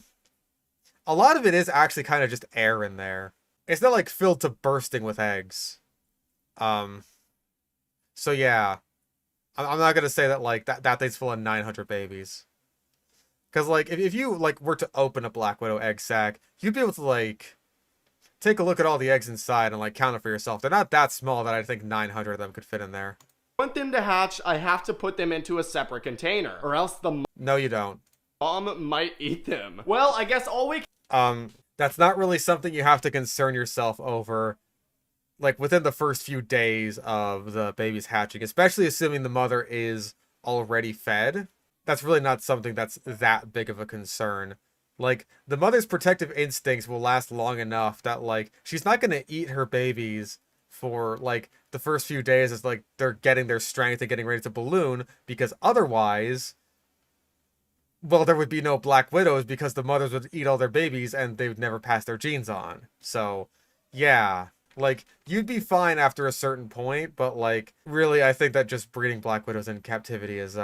lot of it is actually kind of just air in there. It's not like filled to bursting with eggs. So yeah, I'm not gonna say that like that thing's full of 900 babies. Because like if you like were to open a black widow egg sac, you'd be able to like take a look at all the eggs inside and like count it for yourself. They're not that small that I think 900 of them could fit in there. Want them to hatch, I have to put them into a separate container, or else the no, you don't. Mom might eat them. Well, I guess all we that's not really something you have to concern yourself over, like within the first few days of the baby's hatching, especially assuming the mother is already fed. That's really not something that's that big of a concern. Like, the mother's protective instincts will last long enough that like she's not gonna eat her babies for like the first few days as like they're getting their strength and getting ready to balloon, because otherwise well, there would be no black widows because the mothers would eat all their babies and they would never pass their genes on. So, yeah, like you'd be fine after a certain point, but like really, I think that just breeding black widows in captivity is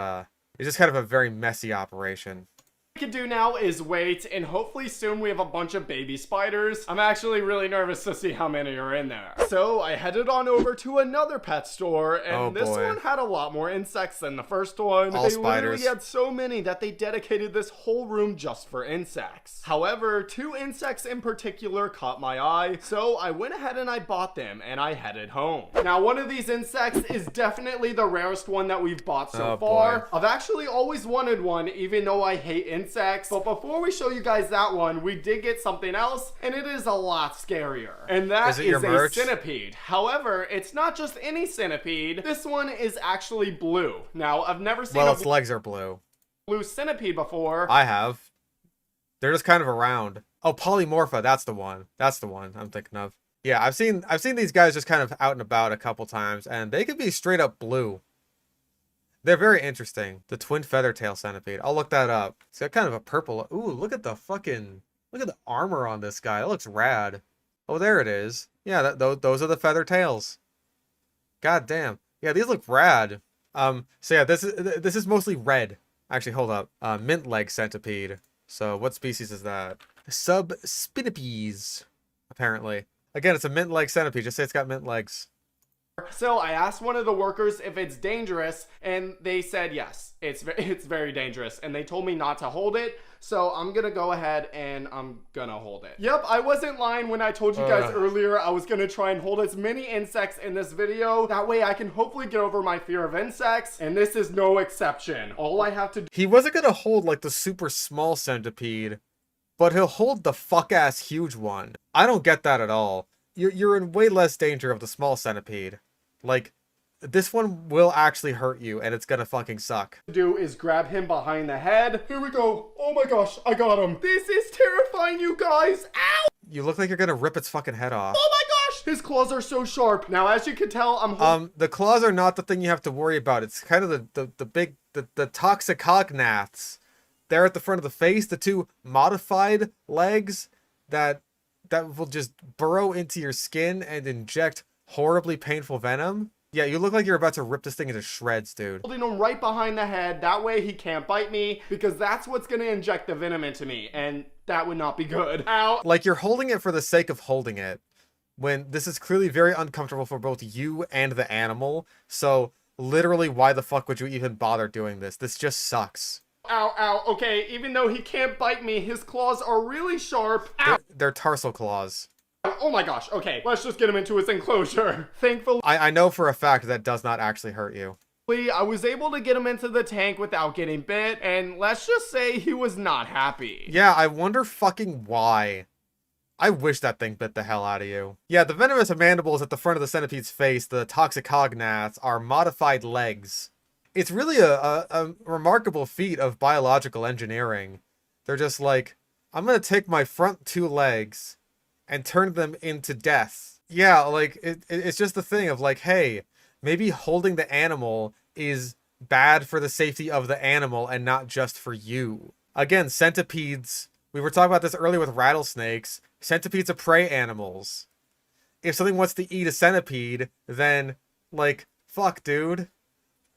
just kind of a very messy operation. What we can do now is wait, and hopefully soon we have a bunch of baby spiders. I'm actually really nervous to see how many are in there. So I headed on over to another pet store, and this one had a lot more insects than the first one. All they spiders. literally had so many that they dedicated this whole room just for insects. However, 2 insects in particular caught my eye, so I went ahead and I bought them, and I headed home. Now, one of these insects is definitely the rarest one that we've bought so far. Boy. I've actually always wanted one, even though I hate insects. But before we show you guys that one, we did get something else, and it is a lot scarier. And that is a centipede. However, it's not just any centipede. This one is actually blue. Now, I've never seen its legs are blue centipede before. I have. They're just kind of around. Oh, polymorpha, that's the one. That's the one I'm thinking of. Yeah, I've seen these guys just kind of out and about a couple times, and they could be straight up blue. They're very interesting. The twin feather tail centipede. I'll look that up. It's got kind of a purple. Ooh, look at the armor on this guy. It looks rad. Oh, there it is. Yeah, those are the feather tails. God damn. Yeah, these look rad. So yeah, this is mostly red. Actually, hold up. Mint leg centipede. So what species is that? Subspinipes, apparently. Again, it's a mint leg centipede. Just say it's got mint legs. So I asked one of the workers if it's dangerous, and they said yes, it's very dangerous, and they told me not to hold it. So I'm gonna go ahead and I'm gonna hold it. Yep, I wasn't lying when I told you guys earlier I was gonna try and hold as many insects in this video. That way I can hopefully get over my fear of insects, and this is no exception. All I have to do— He wasn't gonna hold like the super small centipede, but he'll hold the fuck-ass huge one. I don't get that at all. You're in way less danger of the small centipede. Like, this one will actually hurt you, and it's gonna fucking suck. Do is grab him behind the head. Here we go. Oh my gosh, I got him. This is terrifying, you guys. Ow! You look like you're gonna rip its fucking head off. Oh my gosh! His claws are so sharp. Now, as you can tell, the claws are not the thing you have to worry about. It's kind of the big toxicognaths. They're at the front of the face, the 2 modified legs that will just burrow into your skin and inject horribly painful venom. Yeah, you look like you're about to rip this thing into shreds, dude. Holding him right behind the head. That way he can't bite me, because that's what's gonna inject the venom into me, and that would not be good. Ow! Like, you're holding it for the sake of holding it, when this is clearly very uncomfortable for both you and the animal. So literally, why the fuck would you even bother doing this? This just sucks. Ow, ow. Okay, even though he can't bite me, his claws are really sharp. Ow! They're tarsal claws. Oh my gosh, okay, let's just get him into his enclosure. Thankfully, I know for a fact that does not actually hurt you. I was able to get him into the tank without getting bit, and let's just say he was not happy. Yeah, I wonder fucking why. I wish that thing bit the hell out of you. Yeah, the venomous mandibles at the front of the centipede's face, the toxicognaths, are modified legs. It's really a remarkable feat of biological engineering. They're just like, I'm gonna take my front 2 legs and turn them into death. Yeah, like, it's just the thing of like, hey, maybe holding the animal is bad for the safety of the animal and not just for you. Again, centipedes, we were talking about this earlier with rattlesnakes. Centipedes are prey animals. If something wants to eat a centipede, then, like, fuck, dude.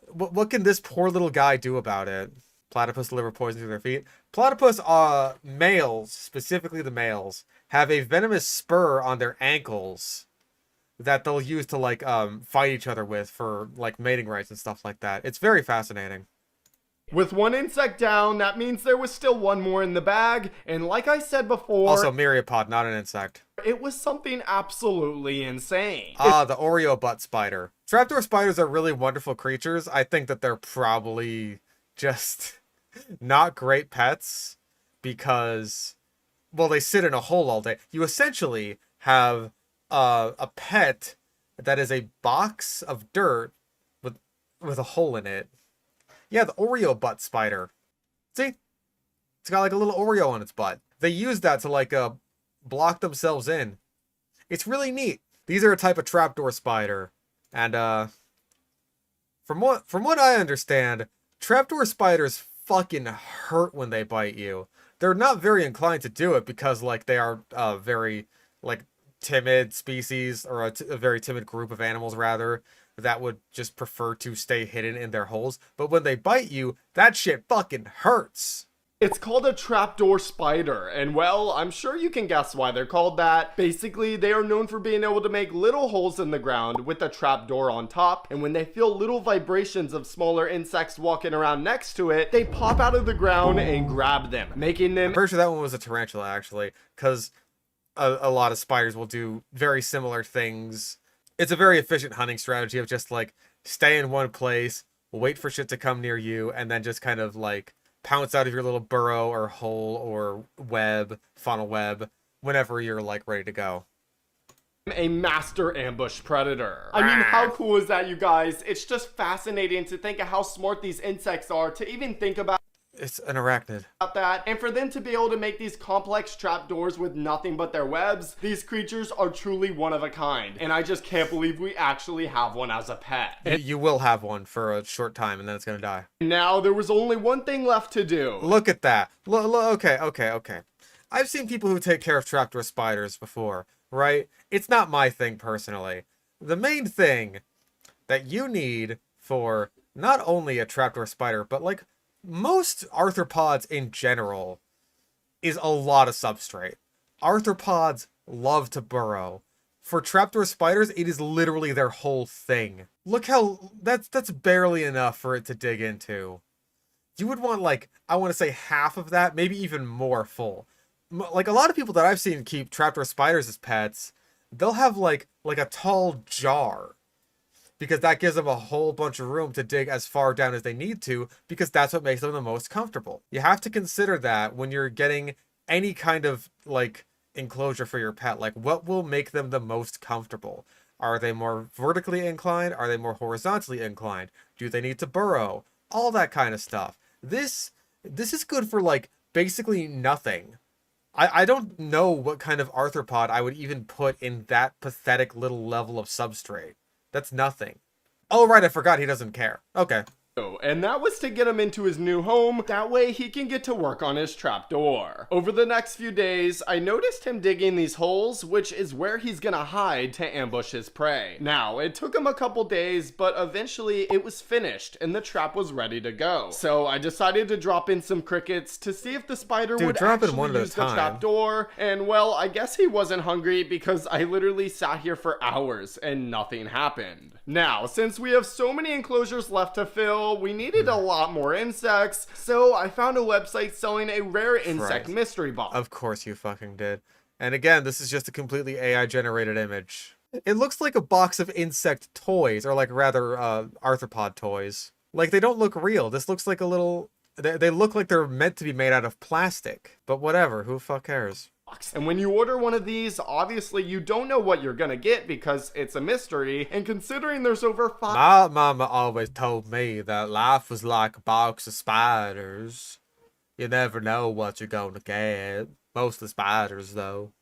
What can this poor little guy do about it? Platypus deliver poison through their feet. Platypus, males, specifically the males, have a venomous spur on their ankles that they'll use to, like, fight each other with for, like, mating rights and stuff like that. It's very fascinating. With 1 insect down, that means there was still 1 more in the bag, and like I said before— Also, myriapod, not an insect. It was something absolutely insane. The Oreo butt spider. Trapdoor spiders are really wonderful creatures. I think that they're probably just not great pets because, well, they sit in a hole all day. You essentially have a pet that is a box of dirt with a hole in it. Yeah, the Oreo butt spider. See? It's got like a little Oreo on its butt. They use that to like block themselves in. It's really neat. These are a type of trapdoor spider. And from what I understand, trapdoor spiders fucking hurt when they bite you. They're not very inclined to do it because like they are very like timid species, or a very timid group of animals rather, that would just prefer to stay hidden in their holes. But when they bite you, that shit fucking hurts. It's called a trapdoor spider, and well, I'm sure you can guess why they're called that. Basically, they are known for being able to make little holes in the ground with a trapdoor on top, and when they feel little vibrations of smaller insects walking around next to it, they pop out of the ground and grab them, making them... I'm pretty sure that one was a tarantula, actually, because a lot of spiders will do very similar things. It's a very efficient hunting strategy of just, like, stay in one place, wait for shit to come near you, and then just kind of, like, pounce out of your little burrow or hole or web, funnel web, whenever you're like ready to go. A master ambush predator. I mean, how cool is that, you guys? It's just fascinating to think of how smart these insects are to even think about It's an arachnid. that, and for them to be able to make these complex trapdoors with nothing but their webs. These creatures are truly one of a kind, and I just can't believe we actually have one as a pet. You will have one for a short time, and then it's gonna die. Now there was only one thing left to do. Look at that. Okay. I've seen people who take care of trapdoor spiders before, right? It's not my thing personally. The main thing that you need for not only a trapdoor spider, but like most arthropods in general, is a lot of substrate. Arthropods love to burrow. For trapdoor spiders, it is literally their whole thing. Look how that's barely enough for it to dig into. You would want, like, I want to say half of that, maybe even more full. Like, a lot of people that I've seen keep trapdoor spiders as pets, they'll have like a tall jar, because that gives them a whole bunch of room to dig as far down as they need to, because that's what makes them the most comfortable. You have to consider that when you're getting any kind of, like, enclosure for your pet. Like, what will make them the most comfortable? Are they more vertically inclined? Are they more horizontally inclined? Do they need to burrow? All that kind of stuff. This is good for, like, basically nothing. I don't know what kind of arthropod I would even put in that pathetic little level of substrate. That's nothing. Oh, right, I forgot he doesn't care. Okay. And that was to get him into his new home. That way he can get to work on his trapdoor. Over the next few days, I noticed him digging these holes, which is where he's gonna hide to ambush his prey. Now, it took him a couple days, but eventually it was finished and the trap was ready to go. So I decided to drop in some crickets to see if the spider would actually use the trapdoor. And well, I guess he wasn't hungry because I literally sat here for hours and nothing happened. Now, since we have so many enclosures left to fill, we needed a lot more insects, so I found a website selling a rare insect mystery box. Of course you fucking did. And again, this is just a completely AI generated image. It looks like a box of insect toys, or like rather arthropod toys. Like, they don't look real. This looks like a little... They look like they're meant to be made out of plastic. But whatever, who the fuck cares? And when you order one of these, obviously you don't know what you're gonna get because it's a mystery, and considering there's over My mama always told me that life was like a box of spiders. You never know what you're gonna get. Mostly spiders, though.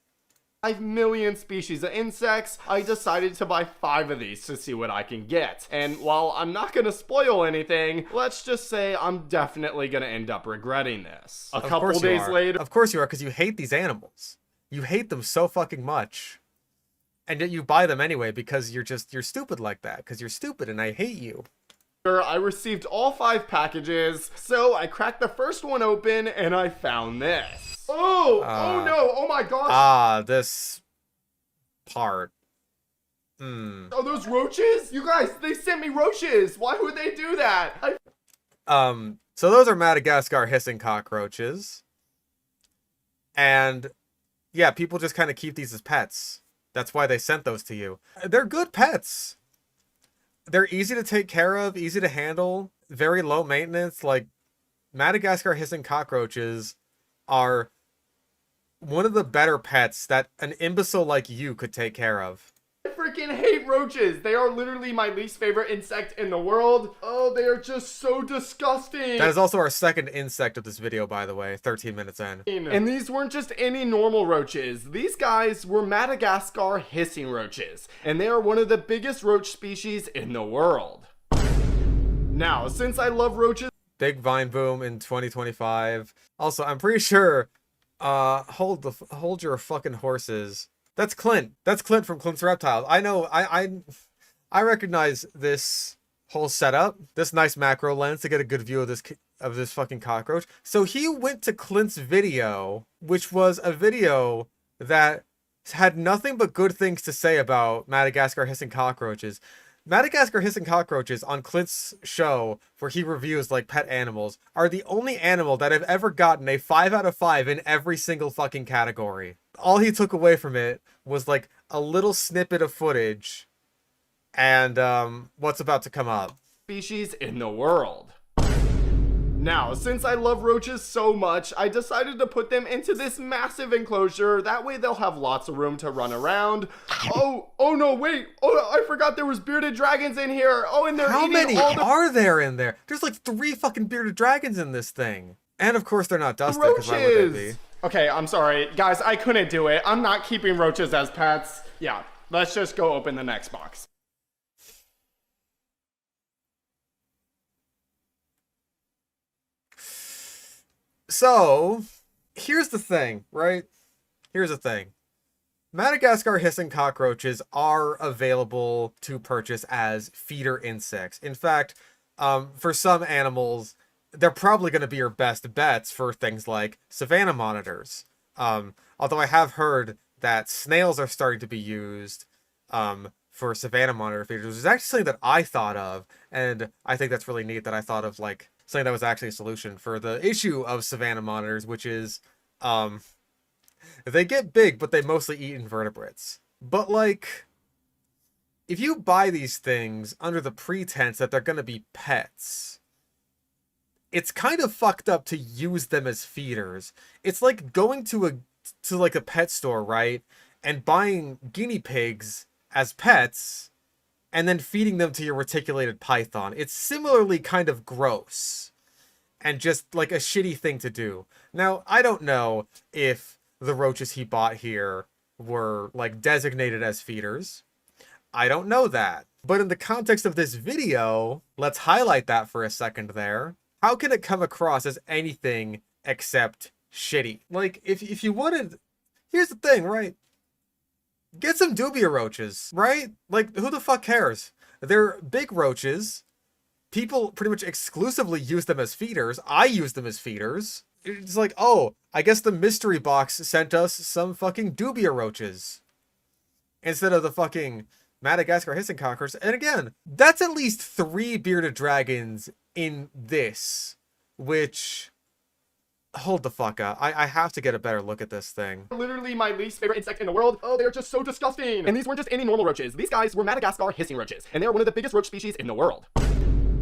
5 million species of insects, I decided to buy 5 of these to see what I can get. And while I'm not gonna spoil anything, let's just say I'm definitely gonna end up regretting this. A couple days later... Of course you are, because you hate these animals. You hate them so fucking much. And yet you buy them anyway because you're stupid like that. Because you're stupid and I hate you. I received all 5 packages, so I cracked the first one open and I found this. Oh no, oh my gosh. This part. Are those roaches? You guys, they sent me roaches. Why would they do that? So those are Madagascar hissing cockroaches. And yeah, people just kind of keep these as pets. That's why they sent those to you. They're good pets. They're easy to take care of, easy to handle, very low maintenance. Like, Madagascar hissing cockroaches are one of the better pets that an imbecile like you could take care of. I freaking hate roaches. They are literally my least favorite insect in the world. Oh, they are just so disgusting. That is also our second insect of this video, by the way, 13 minutes in. And these weren't just any normal roaches. These guys were Madagascar hissing roaches, and they are one of the biggest roach species in the world. Now, since I love roaches, big Vine boom in 2025. Also, I'm pretty sure, hold your fucking horses. That's Clint. That's Clint from Clint's Reptiles. I know, I recognize this whole setup, this nice macro lens to get a good view of this fucking cockroach. So he went to Clint's video, which was a video that had nothing but good things to say about Madagascar hissing cockroaches. Madagascar hissing cockroaches on Clint's show, where he reviews like pet animals, are the only animal that have ever gotten a 5 out of 5 in every single fucking category. All he took away from it was like a little snippet of footage and what's about to come up. Species in the world. Now, since I love roaches so much, I decided to put them into this massive enclosure. That way they'll have lots of room to run around. Oh no, wait. Oh, I forgot there was bearded dragons in here. Oh, and they're How eating many all the are there in there? There's like 3 fucking bearded dragons in this thing. And of course they're not dusted, because why would they be? Okay, I'm sorry. Guys, I couldn't do it. I'm not keeping roaches as pets. Yeah, let's just go open the next box. So, here's the thing, right? Here's the thing. Madagascar hissing cockroaches are available to purchase as feeder insects. In fact, for some animals, they're probably going to be your best bets for things like savanna monitors. Although I have heard that snails are starting to be used for savanna monitor feeders, which is actually something that I thought of, and I think that's really neat that I thought of like something that was actually a solution for the issue of savanna monitors, which is they get big, but they mostly eat invertebrates. But like, if you buy these things under the pretense that they're going to be pets, it's kind of fucked up to use them as feeders. It's like going to like a pet store, right? And buying guinea pigs as pets and then feeding them to your reticulated python. It's similarly kind of gross and just like a shitty thing to do. Now, I don't know if the roaches he bought here were like designated as feeders. I don't know that. But in the context of this video, let's highlight that for a second there. How can it come across as anything except shitty? Like, if you wanted... Here's the thing, right? Get some dubia roaches, right? Like, who the fuck cares? They're big roaches. People pretty much exclusively use them as feeders. I use them as feeders. It's like, oh, I guess the mystery box sent us some fucking dubia roaches instead of the fucking Madagascar hissing cockroach. And again, that's at least 3 bearded dragons in this, which... Hold the fuck up. I have to get a better look at this thing. Literally my least favorite insect in the world. Oh, they're just so disgusting. And these weren't just any normal roaches. These guys were Madagascar hissing roaches. And they're one of the biggest roach species in the world.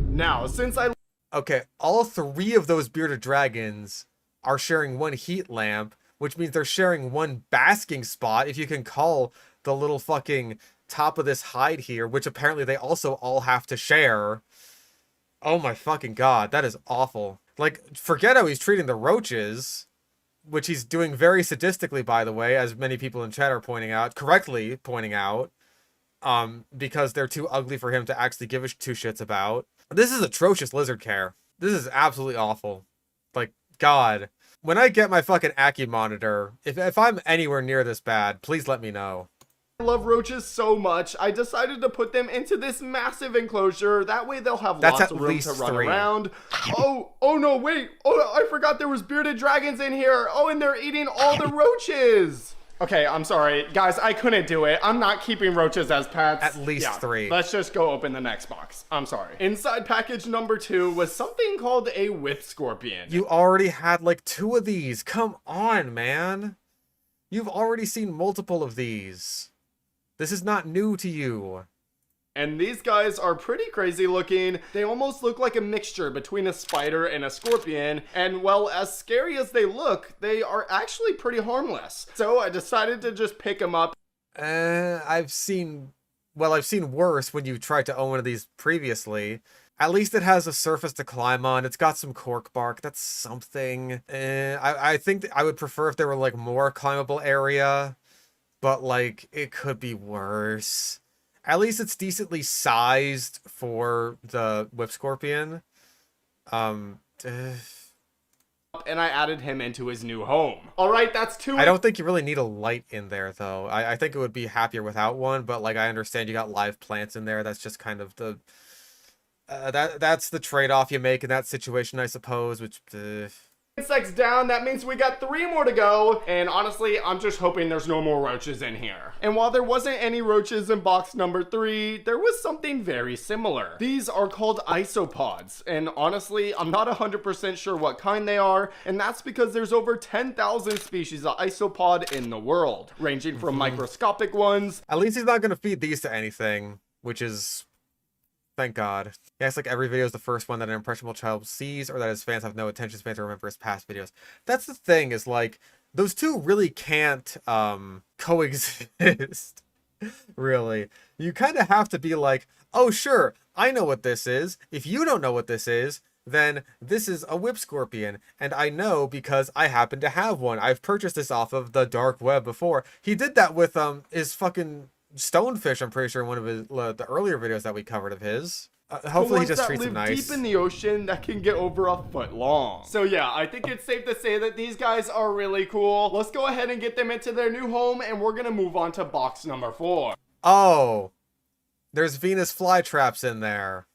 Now, since I... Okay, all 3 of those bearded dragons are sharing one heat lamp, which means they're sharing one basking spot, if you can call the little fucking top of this hide here, which apparently they also all have to share. Oh my fucking god, that is awful. Like, forget how he's treating the roaches, which he's doing very sadistically, by the way, as many people in chat are pointing out, correctly pointing out, because they're too ugly for him to actually give a 2 shits about. This is atrocious lizard care. This is absolutely awful. Like, God. When I get my fucking Accu monitor, if I'm anywhere near this bad, please let me know. I love roaches so much, I decided to put them into this massive enclosure. That way they'll have lots of room to run around. Oh no, wait. Oh, I forgot there was bearded dragons in here. Oh, and they're eating all the roaches. Okay, I'm sorry. Guys, I couldn't do it. I'm not keeping roaches as pets. At least 3. Let's just go open the next box. I'm sorry. Inside package number 2 was something called a whip scorpion. You already had like 2 of these. Come on, man. You've already seen multiple of these. This is not new to you. And these guys are pretty crazy looking. They almost look like a mixture between a spider and a scorpion. And well, as scary as they look, they are actually pretty harmless. So I decided to just pick them up. I've seen worse when you tried to own one of these previously. At least it has a surface to climb on. It's got some cork bark. That's something. I think I would prefer if there were like more climbable area. But like, it could be worse. At least it's decently sized for the whip scorpion. and I added him into his new home. All right, that's two. I don't think you really need a light in there, though. I think it would be happier without one, but like I understand you got live plants in there. That's just kind of the that's the trade-off you make in that situation, I suppose. Which insects down. That means we got 3 more to go. And honestly, I'm just hoping there's no more roaches in here. And while there wasn't any roaches in box number 3, there was something very similar. These are called isopods. And honestly, I'm not 100% sure what kind they are. And that's because there's over 10,000 species of isopod in the world, ranging from microscopic ones. at least he's not gonna feed these to anything, which is. Thank God. Yeah, it's like every video is the first one that an impressionable child sees, or that his fans have no attention span to remember his past videos. That's the thing, is like, those two really can't coexist. Really. You kind of have to be like, oh sure, I know what this is. If you don't know what this is, then this is a whip scorpion. And I know because I happen to have one. I've purchased this off of the dark web before. He did that with his fucking stonefish, I'm pretty sure, in one of his the earlier videos that we covered of his. Hopefully he just treats them nice. Deep in the ocean that can get over a foot long. So yeah, I think it's safe to say that these guys are really cool. Let's go ahead and get them into their new home, and we're gonna move on to box number 4. Oh, there's Venus flytraps in there.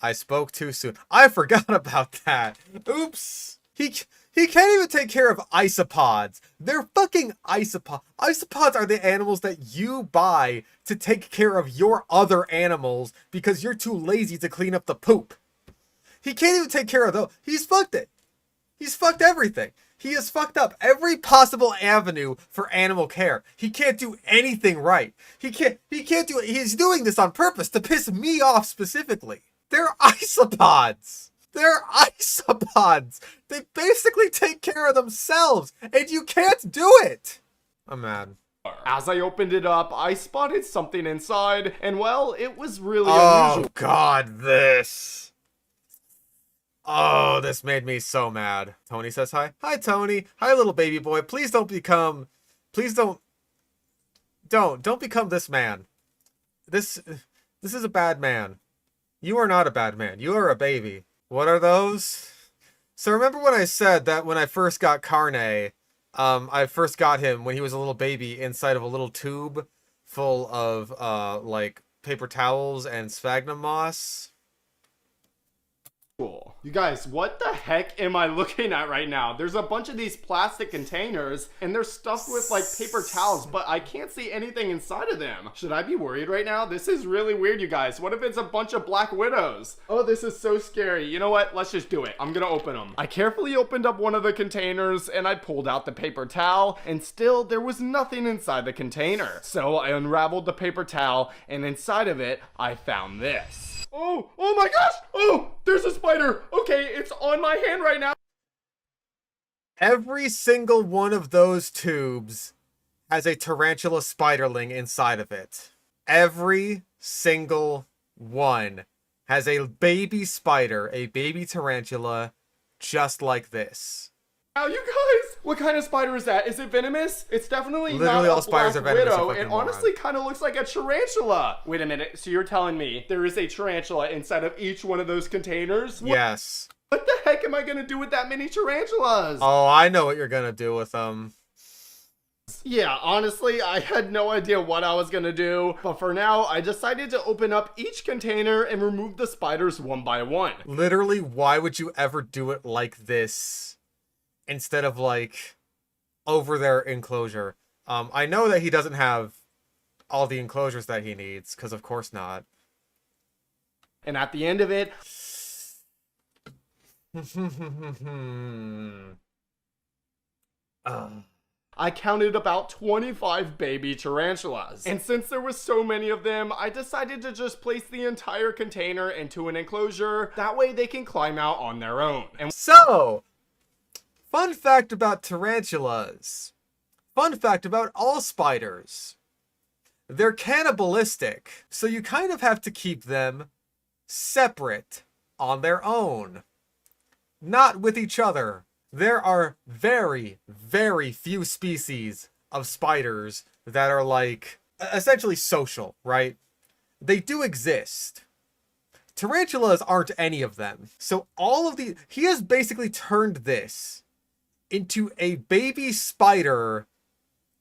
I spoke too soon. I forgot about that. Oops. He can't even take care of isopods. They're fucking isopods. Isopods are the animals that you buy to take care of your other animals because you're too lazy to clean up the poop. He can't even take care of those. He's fucked it. He's fucked everything. He has fucked up every possible avenue for animal care. He can't do anything right. He can't do it. He's doing this on purpose to piss me off specifically. They're isopods. They're isopods. They basically take care of themselves, and you can't do it. I'm mad. As I opened it up, I spotted something inside, and well, it was really Oh unusual. God, this. Oh, this made me so mad. Tony says hi. Hi, Tony. Hi, little baby boy. Please don't become. Please don't become this man. This is a bad man. You are not a bad man. You are a baby. What are those? So remember when I said that when I first got Carne, I first got him when he was a little baby inside of a little tube full of like paper towels and sphagnum moss? Cool. You guys, what the heck am I looking at right now? There's a bunch of these plastic containers, and they're stuffed with like paper towels, but I can't see anything inside of them. Should I be worried right now? This is really weird, you guys. What if it's a bunch of black widows? Oh, this is so scary. You know what? Let's just do it. I'm gonna open them. I carefully opened up one of the containers, and I pulled out the paper towel, and still there was nothing inside the container. So I unraveled the paper towel, and inside of it, I found this. Oh my gosh! Oh, there's a spider! Okay, it's on my hand right now. Every single one of those tubes has a tarantula spiderling inside of it. Every single one has a baby spider, a baby tarantula, just like this. Now, you guys, what kind of spider is that? Is it venomous? It's definitely Literally not all a spiders black are venomous, widow. you It fucking moron. honestly kind of looks like a tarantula. Wait a minute. So you're telling me there is a tarantula inside of each one of those containers? Yes. What the heck am I gonna do with that many tarantulas? Oh, I know what you're gonna do with them. Yeah, honestly, I had no idea what I was gonna do, but for now, I decided to open up each container and remove the spiders one by one. Literally, why would you ever do it like this instead of like over their enclosure? I know that he doesn't have all the enclosures that he needs, because of course not. And at the end of it, I counted about 25 baby tarantulas. And since there was so many of them, I decided to just place the entire container into an enclosure. That way they can climb out on their own. And So, fun fact about tarantulas. Fun fact about all spiders. They're cannibalistic, so you kind of have to keep them separate on their own. Not with each other. There are very, very few species of spiders that are like essentially social, right? They do exist. Tarantulas aren't any of them. So all of the he has basically turned this into a baby spider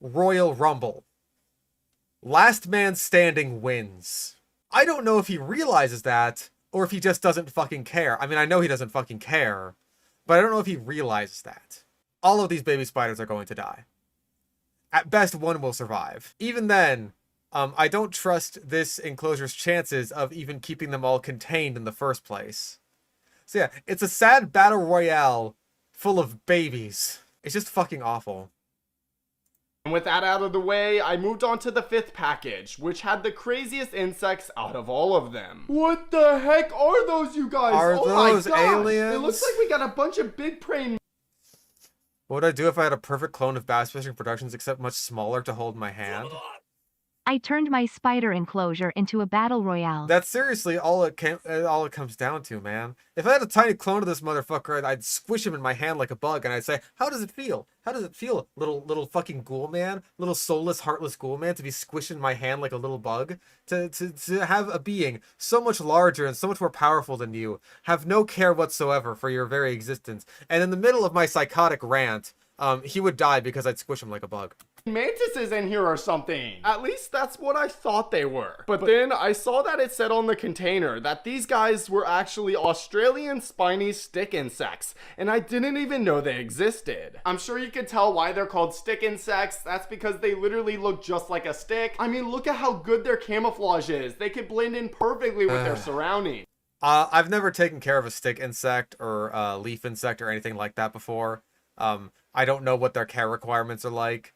Royal Rumble. Last man standing wins. I don't know if he realizes that or if he just doesn't fucking care. I mean, I know he doesn't fucking care, but I don't know if he realizes that. All of these baby spiders are going to die. At best, one will survive. Even then, I don't trust this enclosure's chances of even keeping them all contained in the first place. So yeah, it's a sad battle royale full of babies. It's just fucking awful. And with that out of the way, I moved on to the 5th package, which had the craziest insects out of all of them. What the heck are those, you guys? Are those my gosh. aliens? It looks like we got a bunch of big praying. What would I do if I had a perfect clone of Bass Fishing Productions except much smaller to hold in my hand? I turned my spider enclosure into a battle royale. That's seriously all it comes down to, man. If I had a tiny clone of this motherfucker, I'd squish him in my hand like a bug, and I'd say, "How does it feel? How does it feel, little fucking ghoul man, little soulless, heartless ghoul man, to be squished in my hand like a little bug? To have a being so much larger and so much more powerful than you, have no care whatsoever for your very existence, and in the middle of my psychotic rant, he would die because I'd squish him like a bug." Mantises in here or something. At least that's what I thought they were. But then I saw that it said on the container that these guys were actually Australian spiny stick insects, and I didn't even know they existed. I'm sure you can tell why they're called stick insects. That's because they literally look just like a stick. I mean, look at how good their camouflage is. They could blend in perfectly with their surroundings. I've never taken care of a stick insect or a leaf insect or anything like that before. I don't know what their care requirements are like.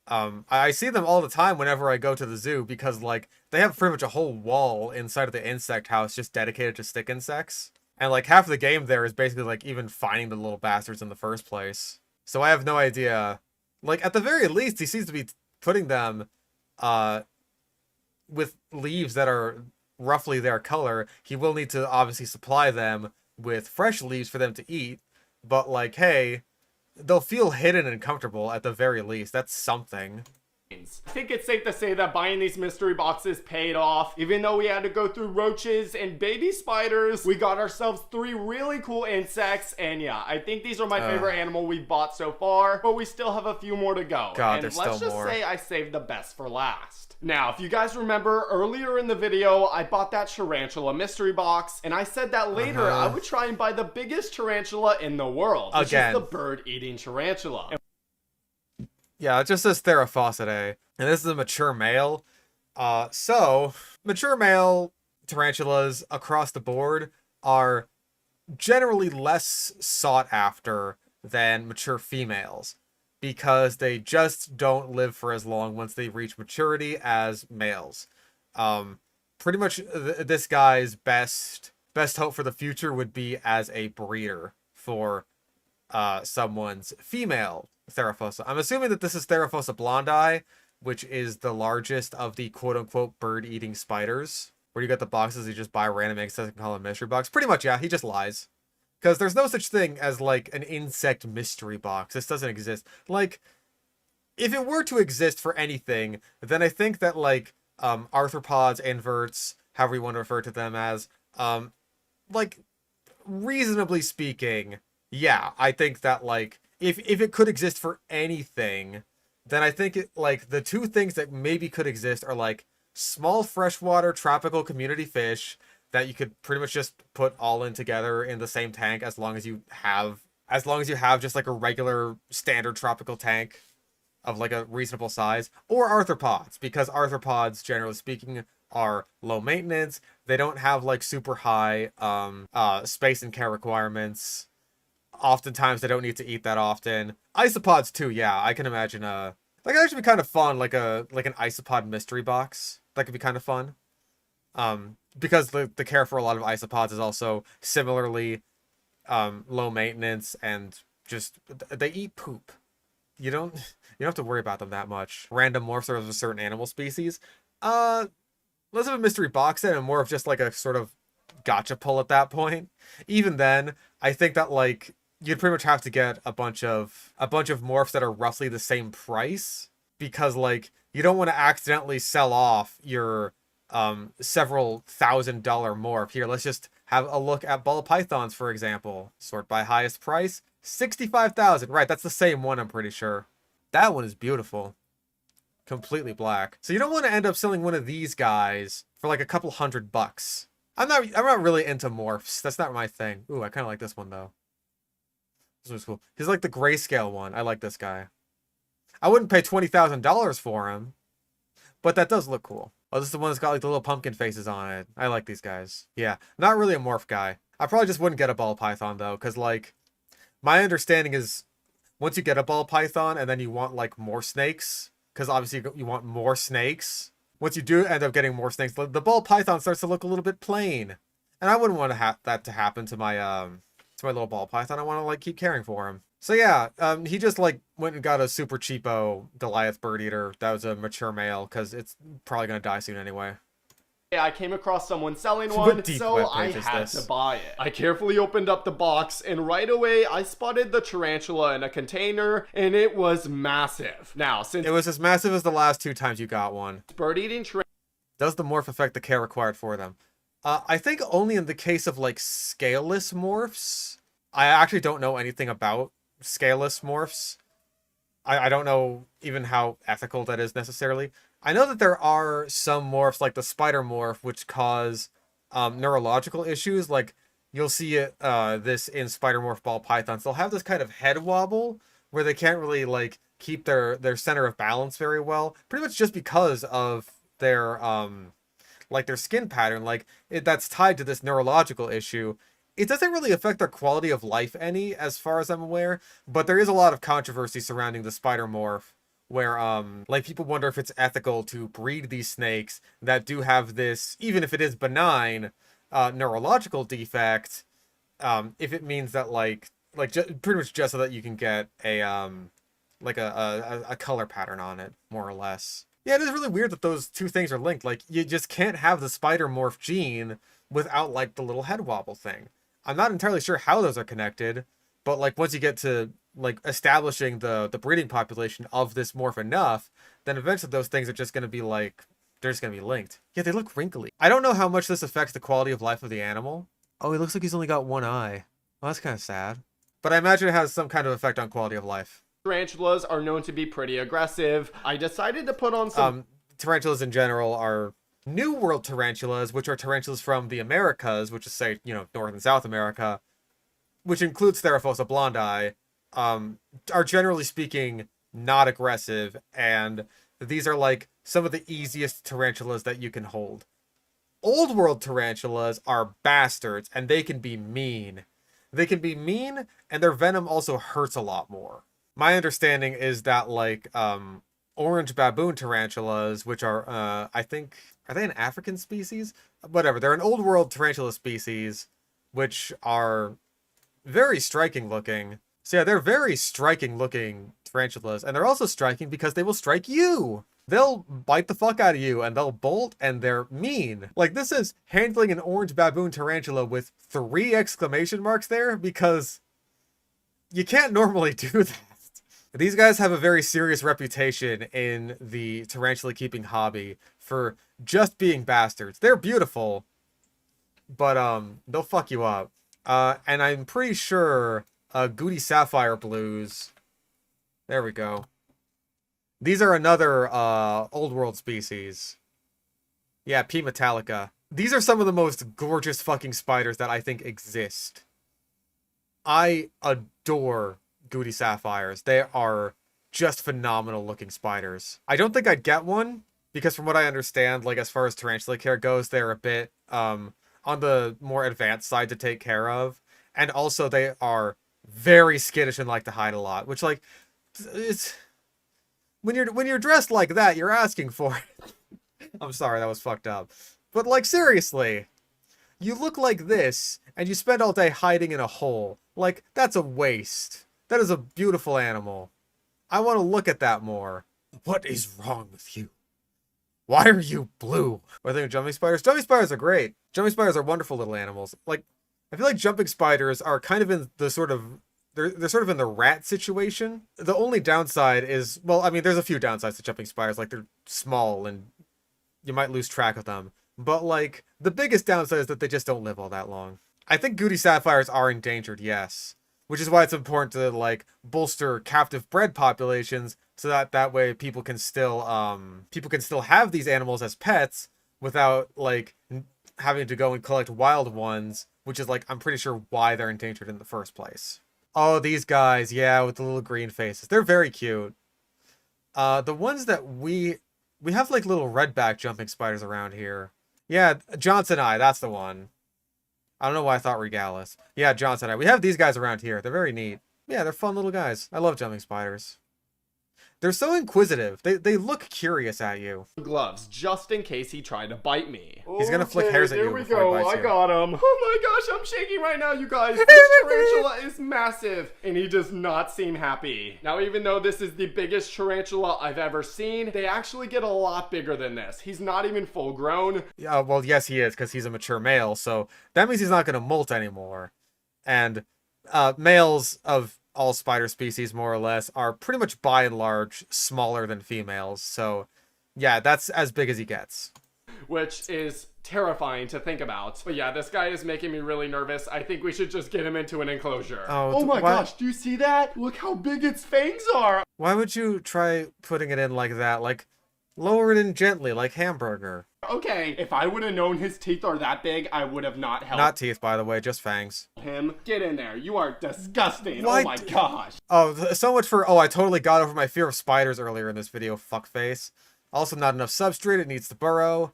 I see them all the time whenever I go to the zoo because, like, they have pretty much a whole wall inside of the insect house just dedicated to stick insects. And, like, half of the game there is basically, like, even finding the little bastards in the first place. So I have no idea. Like, at the very least, he seems to be putting them, with leaves that are roughly their color. He will need to obviously supply them with fresh leaves for them to eat. But, like, hey, they'll feel hidden and comfortable at the very least. That's something. I think it's safe to say that buying these mystery boxes paid off. Even though we had to go through roaches and baby spiders, we got ourselves 3 really cool insects. And yeah, I think these are my favorite animal we've bought so far, but we still have a few more to go. God, and there's let's still just more. say I saved the best for last. Now, if you guys remember earlier in the video, I bought that tarantula mystery box, and I said that later I would try and buy the biggest tarantula in the world, which Again. is the bird-eating tarantula. Yeah, it just says Theraphosidae. And this is a mature male. So, mature male tarantulas across the board are generally less sought after than mature females because they just don't live for as long once they reach maturity as males. Pretty much this guy's best hope for the future would be as a breeder for someone's female Theraphosa. I'm assuming that this is Theraphosa blondii, which is the largest of the quote-unquote bird-eating spiders. Where you get the boxes, you just buy random insects and call it a mystery box. Pretty much, yeah, he just lies. Because there's no such thing as, like, an insect mystery box. This doesn't exist. Like, if it were to exist for anything, then I think that, like, arthropods, inverts, however you want to refer to them as, like, reasonably speaking, yeah, I think that, like, if it could exist for anything, then I think it, like, the 2 things that maybe could exist are, like, small freshwater tropical community fish that you could pretty much just put all in together in the same tank as long as you have just, like, a regular standard tropical tank of, like, a reasonable size, or arthropods, because arthropods, generally speaking, are low maintenance. They don't have, like, super high space and care requirements. Oftentimes they don't need to eat that often. Isopods too, yeah. I can imagine like it'd actually be kind of fun, like an isopod mystery box. That could be kind of fun. Because the care for a lot of isopods is also similarly low maintenance and just they eat poop. You don't have to worry about them that much. Random morphs are of a certain animal species. Less of a mystery box and more of just like a sort of gotcha pull at that point. Even then, I think that, like, you'd pretty much have to get a bunch of morphs that are roughly the same price because, like, you don't want to accidentally sell off your several $1,000 morph. Here, let's just have a look at ball pythons, for example. Sort by highest price, 65,000. Right, that's the same one, I'm pretty sure. That one is beautiful. Completely black. So you don't want to end up selling one of these guys for like a couple $100. I'm not really into morphs. That's not my thing. Ooh, I kind of like this one though. This one's cool. He's like the grayscale one. I like this guy. I wouldn't pay $20,000 for him, but that does look cool. Oh, this is the one that's got like the little pumpkin faces on it. I like these guys. Yeah, not really a morph guy. I probably just wouldn't get a ball python though, because like my understanding is once you get a ball python and then you want like more snakes, because obviously you want more snakes. Once you do end up getting more snakes, the ball python starts to look a little bit plain, and I wouldn't want to have that to happen to my little ball python. I want to like keep caring for him. So yeah, he just like went and got a super cheapo Goliath bird eater that was a mature male because it's probably gonna die soon anyway. Yeah, I came across someone selling one, so I had to buy it. I carefully opened up the box, and right away I spotted the tarantula in a container, and it was massive. Now, since it was as massive as the last 2 times you got one, bird-eating does the morph affect the care required for them? I think only in the case of like scaleless morphs. I actually don't know anything about scaleless morphs. I don't know even how ethical that is necessarily. I know that there are some morphs, like the spider morph, which cause neurological issues. Like, you'll see it, this in spider morph ball pythons. They'll have this kind of head wobble where they can't really, like, keep their center of balance very well. Pretty much just because of their, like, their skin pattern. Like, that's tied to this neurological issue. It doesn't really affect their quality of life any, as far as I'm aware. But there is a lot of controversy surrounding the spider morph, where like people wonder if it's ethical to breed these snakes that do have this, even if it is benign, neurological defect, if it means that pretty much just so that you can get a like a color pattern on it, more or less. Yeah, it is really weird that those two things are linked. Like, you just can't have the spider morph gene without like the little head wobble thing. I'm not entirely sure how those are connected, but like once you get to like establishing the breeding population of this morph enough, then eventually those things are just going to be like, they're just going to be linked. Yeah, they look wrinkly. I don't know how much this affects the quality of life of the animal. Oh, he looks like he's only got one eye. Well, that's kind of sad. But I imagine it has some kind of effect on quality of life. tarantulas are known to be pretty aggressive. I decided to put on some... Tarantulas in general are New World tarantulas, which are tarantulas from the Americas, which is, say, North and South America, which includes Theraphosa blondii, are generally speaking not aggressive, and these are like some of the easiest tarantulas that you can hold. Old World tarantulas are bastards, and they can be mean. They can be mean, and their venom also hurts a lot more. My understanding is that, like, orange baboon tarantulas, which are, I think, are they an African species? Whatever, they're an Old World tarantula species, which are very striking looking. So yeah, they're very striking looking tarantulas, and they're also striking because they will strike you. They'll bite the fuck out of you, and they'll bolt, and they're mean. Like, this is handling an orange baboon tarantula with 3 exclamation marks there, because you can't normally do that. These guys have a very serious reputation in the tarantula keeping hobby for just being bastards. They're beautiful, but they'll fuck you up. And I'm pretty sure Goody Sapphire Blues. There we go. These are another Old World species. Yeah, P. Metallica. These are some of the most gorgeous fucking spiders that I think exist. I adore Goody Sapphires. They are just phenomenal looking spiders. I don't think I'd get one, because from what I understand, like, as far as tarantula care goes, they're a bit on the more advanced side to take care of. And also they are very skittish and like to hide a lot, which, like, it's... When you're dressed like that, you're asking for it. I'm sorry, that was fucked up. But, like, seriously, you look like this, and you spend all day hiding in a hole. Like, that's a waste. That is a beautiful animal. I want to look at that more. What is wrong with you? Why are you blue? What do you think of jumping spiders? Jumping spiders are great. Jumping spiders are wonderful little animals. Like, I feel like jumping spiders are kind of in the sort of... They're sort of in the rat situation. The only downside is... Well, I mean, there's a few downsides to jumping spiders. Like, they're small and you might lose track of them. But like the biggest downside is that they just don't live all that long. I think Goody sapphires are endangered, yes, which is why it's important to like bolster captive bred populations so that way people can still have these animals as pets without like having to go and collect wild ones, which is like I'm pretty sure why they're endangered in the first place. Oh, these guys, yeah, with the little green faces. They're very cute. The ones that we have like little redback jumping spiders around here. Yeah, Johnson Eye, that's the one. I don't know why I thought Regalis. Yeah, Johnson Eye. We have these guys around here. They're very neat. Yeah, they're fun little guys. I love jumping spiders. They're so inquisitive. They look curious at you. Gloves, just in case he tried to bite me. He's gonna flick hairs at you There we before he go. bites I you. got him. Oh my gosh, I'm shaking right now, you guys. This tarantula is massive, and he does not seem happy. Now, even though this is the biggest tarantula I've ever seen, they actually get a lot bigger than this. He's not even full grown. Yeah, well, yes, he is, because he's a mature male, so that means he's not gonna molt anymore. And males of all spider species, more or less, are pretty much by and large smaller than females. So yeah, that's as big as he gets. Which is terrifying to think about. But yeah, this guy is making me really nervous. I think we should just get him into an enclosure. Oh, my gosh, do you see that? Look how big its fangs are. Why would you try putting it in like that? Like, lower it in gently, like Hamburger. Okay, if I would have known his teeth are that big, I would have not helped Not teeth, by the way, just fangs. him. Get in there. You are disgusting. Why Oh my gosh. Oh, so much for, oh, I totally got over my fear of spiders earlier in this video, fuckface. Also, not enough substrate, it needs to burrow.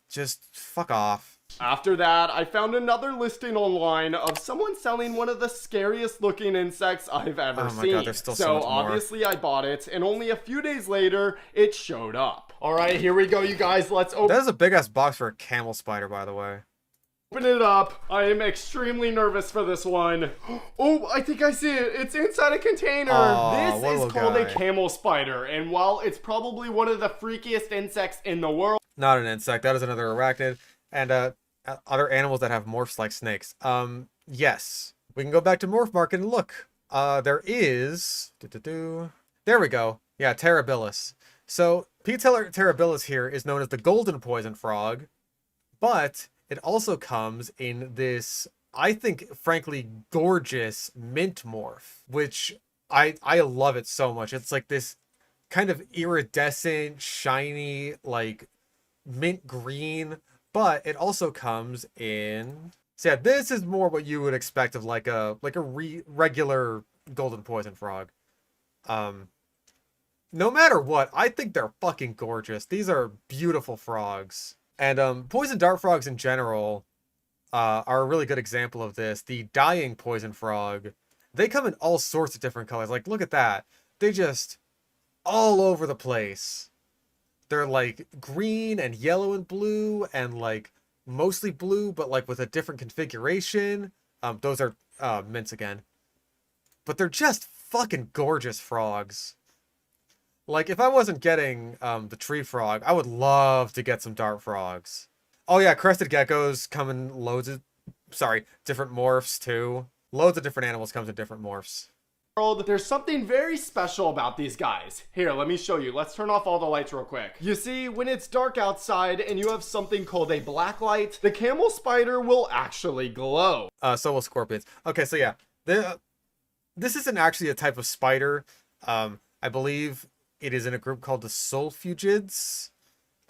Just fuck off. After that, I found another listing online of someone selling one of the scariest looking insects I've ever Oh my seen. God, there's still so much more. Obviously I bought it, and only a few days later, it showed up. All right, here we go, you guys. Let's open That is a big-ass box for a camel spider, by the way. it up. I am extremely nervous for this one. Oh, I think I see it. It's inside a container. Aw, This what is little called a guy. camel spider, and while it's probably one of the freakiest insects in the world, Not an insect, that is another arachnid. And other animals that have morphs like snakes. Yes. We can go back to Morph Market and look. There is... There we go. Yeah, Terribilis. So, P. terribilis here is known as the golden poison frog, but it also comes in this, I think, frankly, gorgeous mint morph, which I love it so much. It's like this kind of iridescent, shiny, like, mint green, but it also comes in... So yeah, this is more what you would expect of like a regular golden poison frog. No matter what, I think they're fucking gorgeous. These are beautiful frogs. And poison dart frogs in general are a really good example of this. The dying poison frog, they come in all sorts of different colors. Like, look at that. They just all over the place. They're like green and yellow and blue and like mostly blue, but like with a different configuration. Those are mints again. But they're just fucking gorgeous frogs. Like, if I wasn't getting the tree frog, I would love to get some dart frogs. Oh yeah, crested geckos come in loads of... Sorry, different morphs too. Loads of different animals comes in different morphs. there's something very special about these guys. Here, let me show you. Let's turn off all the lights real quick. You see, when it's dark outside and you have something called a black light, the camel spider will actually glow. So will scorpions. Okay, so yeah. This isn't actually a type of spider. I believe it is in a group called the sulfugids.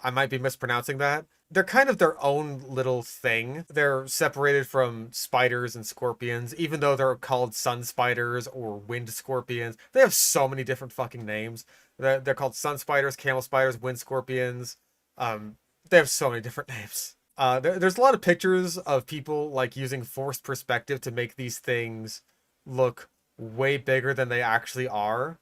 I might be mispronouncing that. They're kind of their own little thing. They're separated from spiders and scorpions, even though they're called sun spiders or wind scorpions. They have so many different fucking names. They're called sun spiders, camel spiders, wind scorpions. They have so many different names. There's a lot of pictures of people like using forced perspective to make these things look way bigger than they actually are.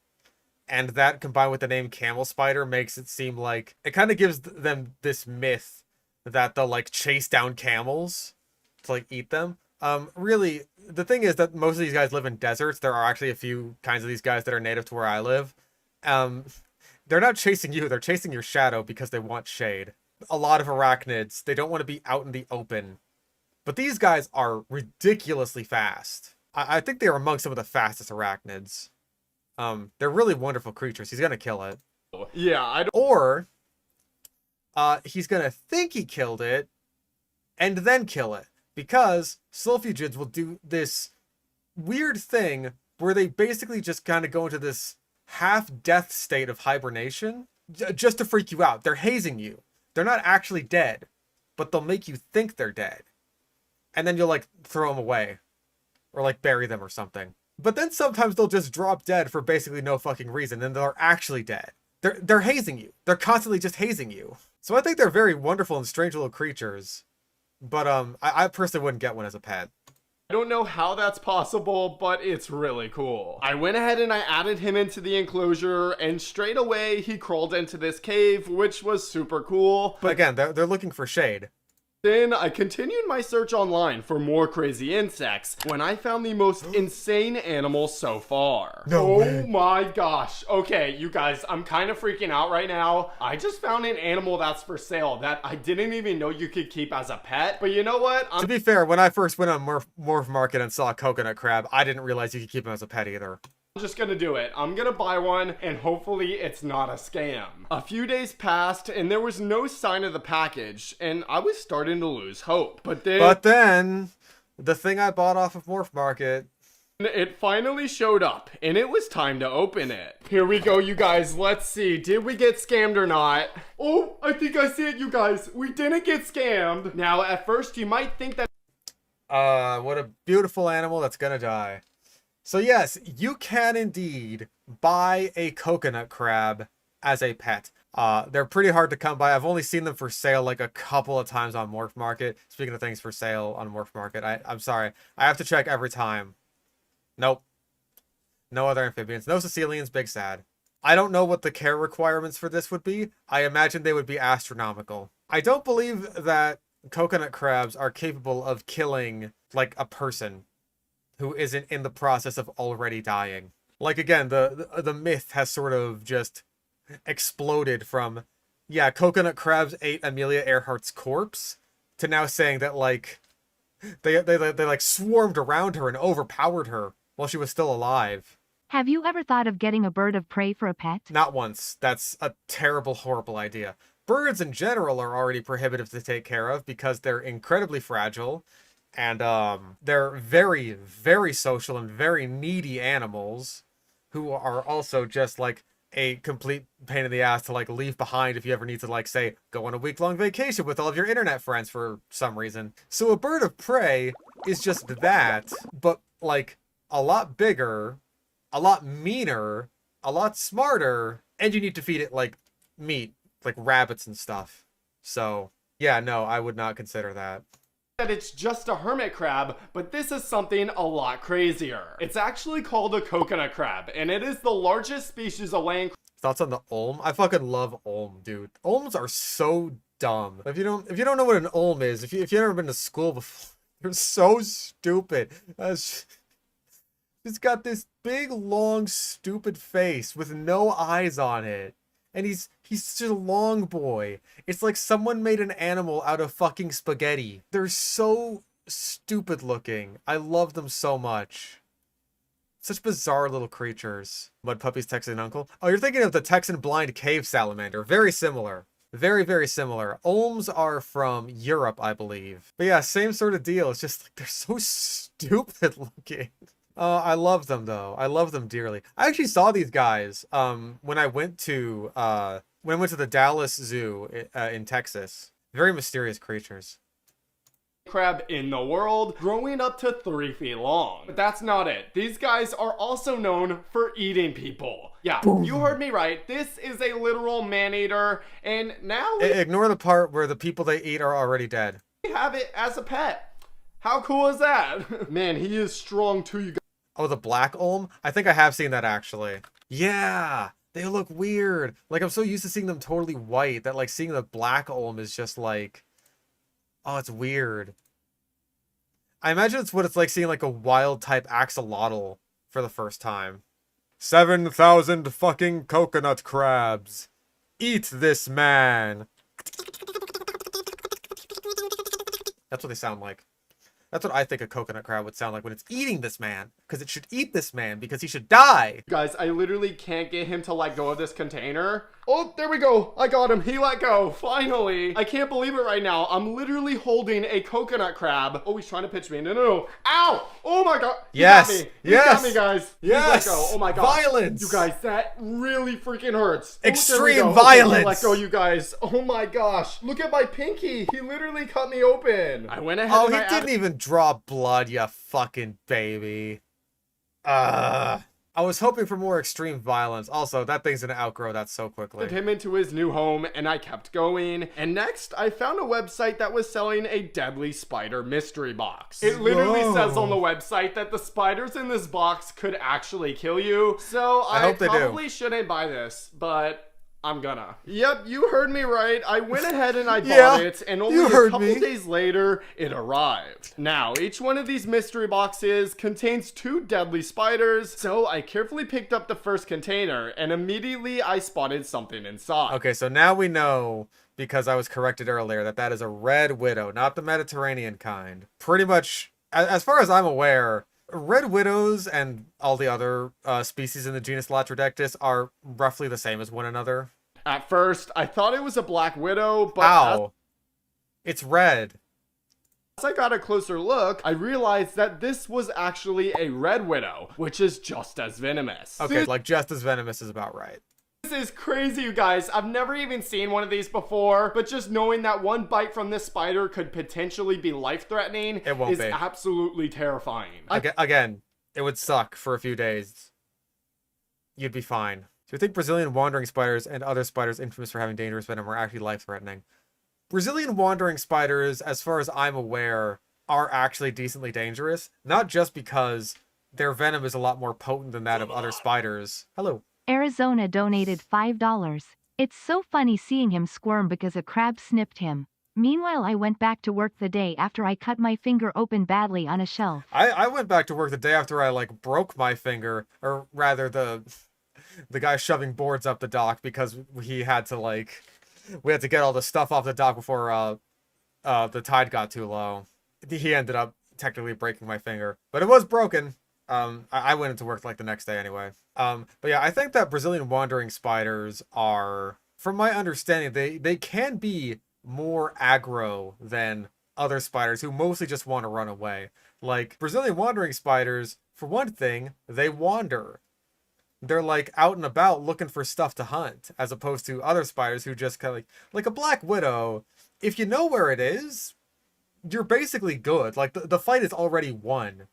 And that combined with the name camel spider makes it seem like it kind of gives them this myth that they'll like chase down camels to like eat them. Really, the thing is that most of these guys live in deserts. There are actually a few kinds of these guys that are native to where I live. They're not chasing you, they're chasing your shadow because they want shade. A lot of arachnids, they don't want to be out in the open. But these guys are ridiculously fast. I think they are among some of the fastest arachnids. They're really wonderful creatures. He's gonna kill it. Yeah, I don't... Or he's gonna think he killed it and then kill it. Because sulfugids will do this weird thing where they basically just kind of go into this half-death state of hibernation just to freak you out. They're hazing you. They're not actually dead, but they'll make you think they're dead. And then you'll, like, throw them away. Or, like, bury them or something. But then sometimes they'll just drop dead for basically no fucking reason, and they're actually dead. They're hazing you. They're constantly just hazing you. So I think they're very wonderful and strange little creatures. But I personally wouldn't get one as a pet. I don't know how that's possible, but it's really cool. I went ahead and I added him into the enclosure, and straight away he crawled into this cave, which was super cool. But again, they're looking for shade. Then I continued my search online for more crazy insects when I found the most insane animal so far. No way. Oh my gosh. Okay, you guys, I'm kind of freaking out right now. I just found an animal that's for sale that I didn't even know you could keep as a pet. But you know what? To be fair, when I first went on Morph Market and saw a coconut crab, I didn't realize you could keep him as a pet either. I'm just gonna do it. I'm gonna buy one, and hopefully it's not a scam. A few days passed, and there was no sign of the package, and I was starting to lose hope. But then the thing I bought off of Morph Market, it finally showed up, and it was time to open it. Here we go, you guys. Let's see. Did we get scammed or not? Oh, I think I see it, you guys. We didn't get scammed. Now, at first, you might think that... what a beautiful animal that's gonna die. So yes, you can indeed buy a coconut crab as a pet. They're pretty hard to come by. I've only seen them for sale like a couple of times on Morph Market. Speaking of things for sale on Morph Market, I'm sorry. I have to check every time. Nope. No other amphibians. No Sicilians, big sad. I don't know what the care requirements for this would be. I imagine they would be astronomical. I don't believe that coconut crabs are capable of killing, like, a person who isn't in the process of already dying. Like, again, the myth has sort of just exploded from, yeah, coconut crabs ate Amelia Earhart's corpse, to now saying that, like, they like swarmed around her and overpowered her while she was still alive. Have you ever thought of getting a bird of prey for a pet? Not once. That's a terrible, horrible idea. Birds in general are already prohibitive to take care of because they're incredibly fragile. And they're very, very social and very needy animals who are also just, like, a complete pain in the ass to, like, leave behind if you ever need to, like, say, go on a week-long vacation with all of your internet friends for some reason. So a bird of prey is just that, but, like, a lot bigger, a lot meaner, a lot smarter, and you need to feed it, like, meat, like rabbits and stuff. So, yeah, no, I would not consider that. It's just a hermit crab, but this is something a lot crazier. It's actually called a coconut crab, and it is the largest species of land. Thoughts on the olm? I fucking love olm, dude. Olms are so dumb. If you don't know what an olm is, if you've never been to school before, you're so stupid. It's got this big, long, stupid face with no eyes on it. And he's just a long boy. It's like someone made an animal out of fucking spaghetti. They're so stupid looking. I love them so much. Such bizarre little creatures. Mud Puppy's Texan uncle. Oh, you're thinking of the Texan blind cave salamander. Very similar. Very, very similar. Olms are from Europe, I believe. But yeah, same sort of deal. It's just like they're so stupid looking. I love them though. I love them dearly. I actually saw these guys when I went to the Dallas Zoo in Texas. Very mysterious creatures. Crab in the world, growing up to 3 feet long. But that's not it. These guys are also known for eating people. Yeah, you heard me right. This is a literal man-eater, and now Ignore the part where the people they eat are already dead. we have it as a pet. How cool is that? Man, he is strong too, you guys. Oh, the black olm? I think I have seen that actually. Yeah, they look weird. Like, I'm so used to seeing them totally white that, like, seeing the black olm is just like, oh, it's weird. I imagine it's what it's like seeing, like, a wild type axolotl for the first time. 7,000 fucking coconut crabs. Eat this man. That's what they sound like. That's what I think a coconut crab would sound like when it's eating this man. because it should eat this man because he should die. Guys, I literally can't get him to let go of this container. Oh, there we go. I got him. He let go. Finally. I can't believe it right now. I'm literally holding a coconut crab. Oh, he's trying to pitch me. No, no, no. Ow! Oh my god. He Yes. got me. He Yes. got me, guys. Yes. He let go. Oh my god. Violence. You guys, that really freaking hurts. Extreme there we go. violence. Okay, let go, you guys. Oh my gosh. Look at my pinky. He literally cut me open. I went ahead Oh, and he didn't even draw blood, you fucking baby. I was hoping for more extreme violence. Also, that thing's gonna outgrow that so quickly. Him into his new home, and I kept going. And next, I found a website that was selling a deadly spider mystery box. It literally Whoa. says on the website that the spiders in this box could actually kill you. So I hope they do. probably shouldn't buy this, but I'm gonna. Yep, you heard me right. I went ahead and I Yeah, bought it, and only you a heard couple me. days later, it arrived. Now, each one of these mystery boxes contains 2 deadly spiders, so I carefully picked up the first container, and immediately I spotted something inside. Okay, so now we know, because I was corrected earlier, that is a red widow, not the Mediterranean kind. Pretty much, as far as I'm aware, red widows and all the other species in the genus Latrodectus are roughly the same as one another. At first, I thought it was a black widow, but Ow. It's red. as I got a closer look, I realized that this was actually a red widow, which is just as venomous. Okay, like just as venomous is about right. This is crazy, you guys. I've never even seen one of these before, but just knowing that one bite from this spider could potentially be life-threatening It won't is be. absolutely terrifying. Again, it would suck for a few days. You'd be fine. Do you think Brazilian wandering spiders and other spiders infamous for having dangerous venom are actually life-threatening? Brazilian wandering spiders, as far as I'm aware, are actually decently dangerous. Not just because their venom is a lot more potent than that of other spiders. Hello. Arizona donated $5. It's so funny seeing him squirm because a crab snipped him. Meanwhile, I went back to work the day after I cut my finger open badly on a shelf. I went back to work the day after I, like, broke my finger. Or rather, the guy shoving boards up the dock because he had to, like... We had to get all the stuff off the dock before the tide got too low. He ended up technically breaking my finger. But it was broken. I went into work, like, the next day anyway. But yeah, I think that Brazilian wandering spiders are... From my understanding, they can be more aggro than other spiders who mostly just want to run away. Like, Brazilian wandering spiders, for one thing, they wander. They're, like, out and about looking for stuff to hunt, as opposed to other spiders who just kind of, like a black widow, if you know where it is, you're basically good. Like, the fight is already won.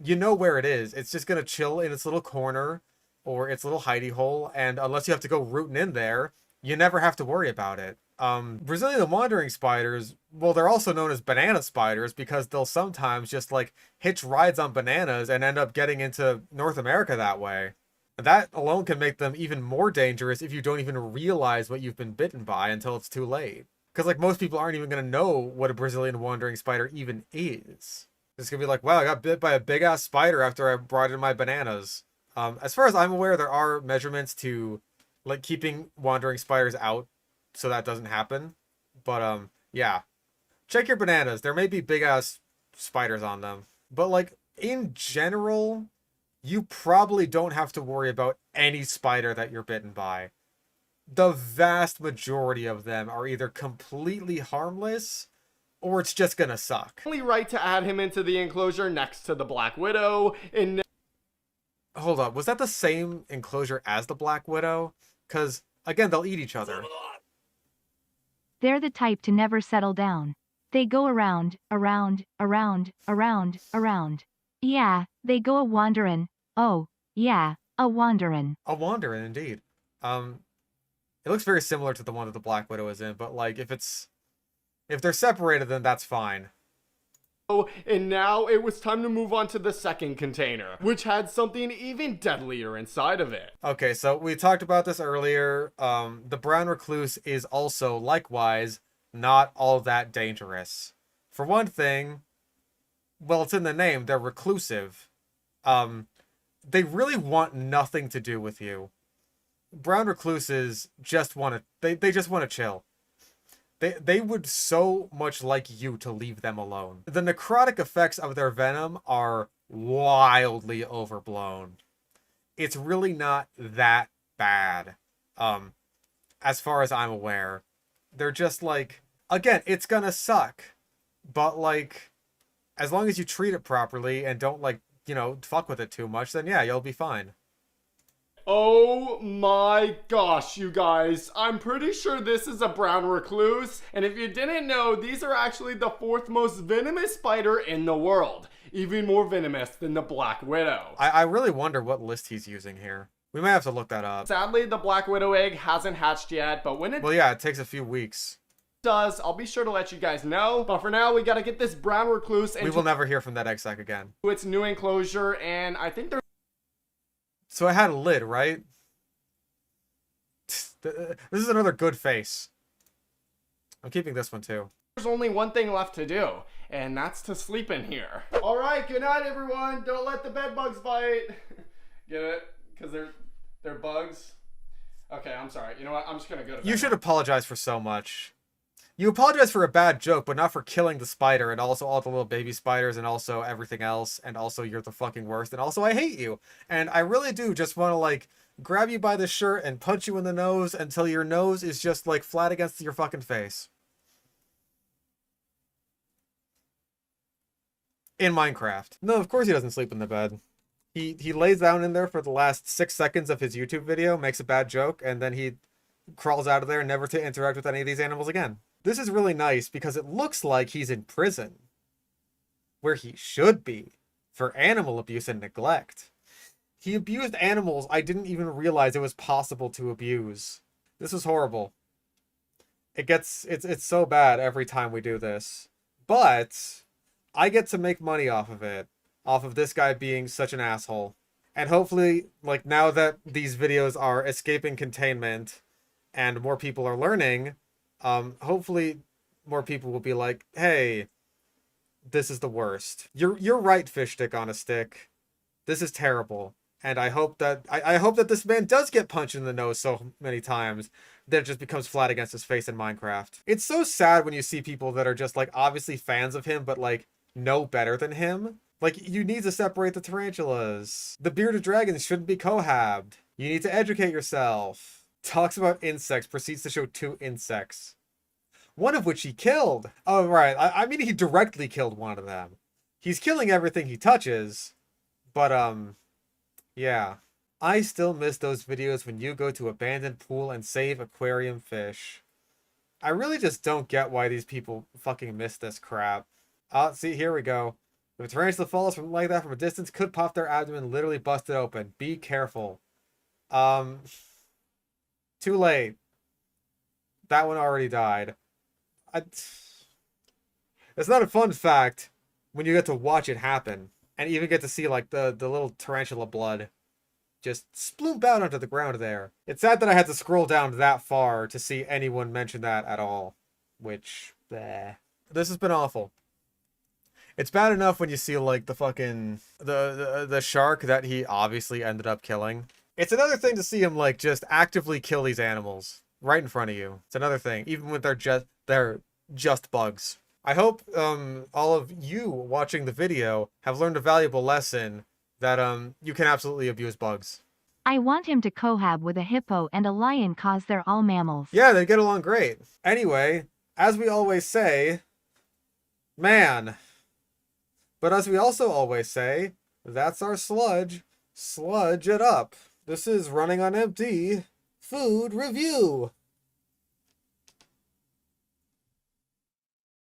You know where it is. It's just gonna chill in its little corner, or its little hidey hole, and unless you have to go rooting in there, you never have to worry about it. Brazilian wandering spiders, well, they're also known as banana spiders because they'll sometimes just, like, hitch rides on bananas and end up getting into North America that way. That alone can make them even more dangerous if you don't even realize what you've been bitten by until it's too late. Because, like, most people aren't even going to know what a Brazilian wandering spider even is. It's going to be like, wow, I got bit by a big-ass spider after I brought in my bananas. As far as I'm aware, there are measurements to, like, keeping wandering spiders out so that doesn't happen. But, yeah. Check your bananas. There may be big-ass spiders on them. But, like, in general... You probably don't have to worry about any spider that you're bitten by. The vast majority of them are either completely harmless, or it's just gonna suck. Only right to add him into the enclosure next to the Black Widow, and Hold up, was that the same enclosure as the Black Widow? Because, again, they'll eat each other. They're the type to never settle down. They go around, around, around, around, around. Yeah, they go a-wanderin'. Oh, yeah, a-wanderin'. A wanderer, indeed. It looks very similar to the one that the Black Widow is in, but, like, if they're separated, then that's fine. and now it was time to move on to the second container, which had something even deadlier inside of it. Okay, so we talked about this earlier. The brown recluse is also, likewise, not all that dangerous. For one thing, well, it's in the name, they're reclusive. They really want nothing to do with you. Brown recluses just want to, they just want to chill. They would so much like you to leave them alone. The necrotic effects of their venom are wildly overblown. It's really not that bad. As far as I'm aware. They're just like, again, it's gonna suck. But like, as long as you treat it properly and don't like, fuck with it too much, then yeah, you'll be fine. Oh my gosh, you guys. I'm pretty sure this is a brown recluse. And if you didn't know, these are actually the 4th most venomous spider in the world. Even more venomous than the black widow. I really wonder what list he's using here. We might have to look that up. Sadly, the black widow egg hasn't hatched yet, but when it Well, yeah, it takes a few weeks. does, I'll be sure to let you guys know. But for now, we gotta get this brown recluse We into will never hear from that egg sac again. its new enclosure, and I think there's So it had a lid, right? This is another good face. I'm keeping this one too. only one thing left to do, and that's to sleep in here. Alright, good night everyone. Don't let the bed bugs bite. Get it? Because they're bugs. Okay, I'm sorry. You know what? I'm just gonna go to bed. You should apologize for so much. You apologize for a bad joke, but not for killing the spider and also all the little baby spiders and also everything else. And also you're the fucking worst. And also I hate you. And I really do just want to like grab you by the shirt and punch you in the nose until your nose is just like flat against your fucking face. In Minecraft. No, of course he doesn't sleep in the bed. He lays down in there for the last 6 seconds of his YouTube video, makes a bad joke, and then he crawls out of there never to interact with any of these animals again. This is really nice because it looks like he's in prison, where he should be, for animal abuse and neglect. He abused animals I didn't even realize it was possible to abuse. This is horrible. It's so bad every time we do this. But I get to make money off of it, off of this guy being such an asshole. And hopefully, like, now that these videos are escaping containment and more people are learning, hopefully more people will be like, hey, this is the worst. You're right, fish stick on a stick. This is terrible. And I hope that I hope that this man does get punched in the nose so many times that it just becomes flat against his face in Minecraft. It's so sad when you see people that are just like obviously fans of him, but like know better than him. Like, you need to separate the tarantulas. The bearded dragons shouldn't be cohabbed. You need to educate yourself. Talks about insects, proceeds to show 2 insects. One of which he killed. Oh, right. I mean, he directly killed one of them. He's killing everything he touches. But, yeah. I still miss those videos when you go to abandoned pool and save aquarium fish. I really just don't get why these people fucking miss this crap. See, here we go. If a tarantula falls from like that from a distance, could pop their abdomen, literally bust it open. Be careful. Too late. That one already died. It's not a fun fact when you get to watch it happen. And even get to see like the little tarantula blood just sploop out onto the ground there. It's sad that I had to scroll down that far to see anyone mention that at all. Which, bleh. This has been awful. It's bad enough when you see like the fucking the shark that he obviously ended up killing. It's another thing to see him like just actively kill these animals right in front of you. It's another thing, even when they're just bugs. I hope all of you watching the video have learned a valuable lesson that you can absolutely abuse bugs. I want him to cohab with a hippo and a lion cause they're all mammals. Yeah, they get along great. Anyway, as we always say, man. But as we also always say, that's our sludge. Sludge it up. This is Running on Empty Food Review.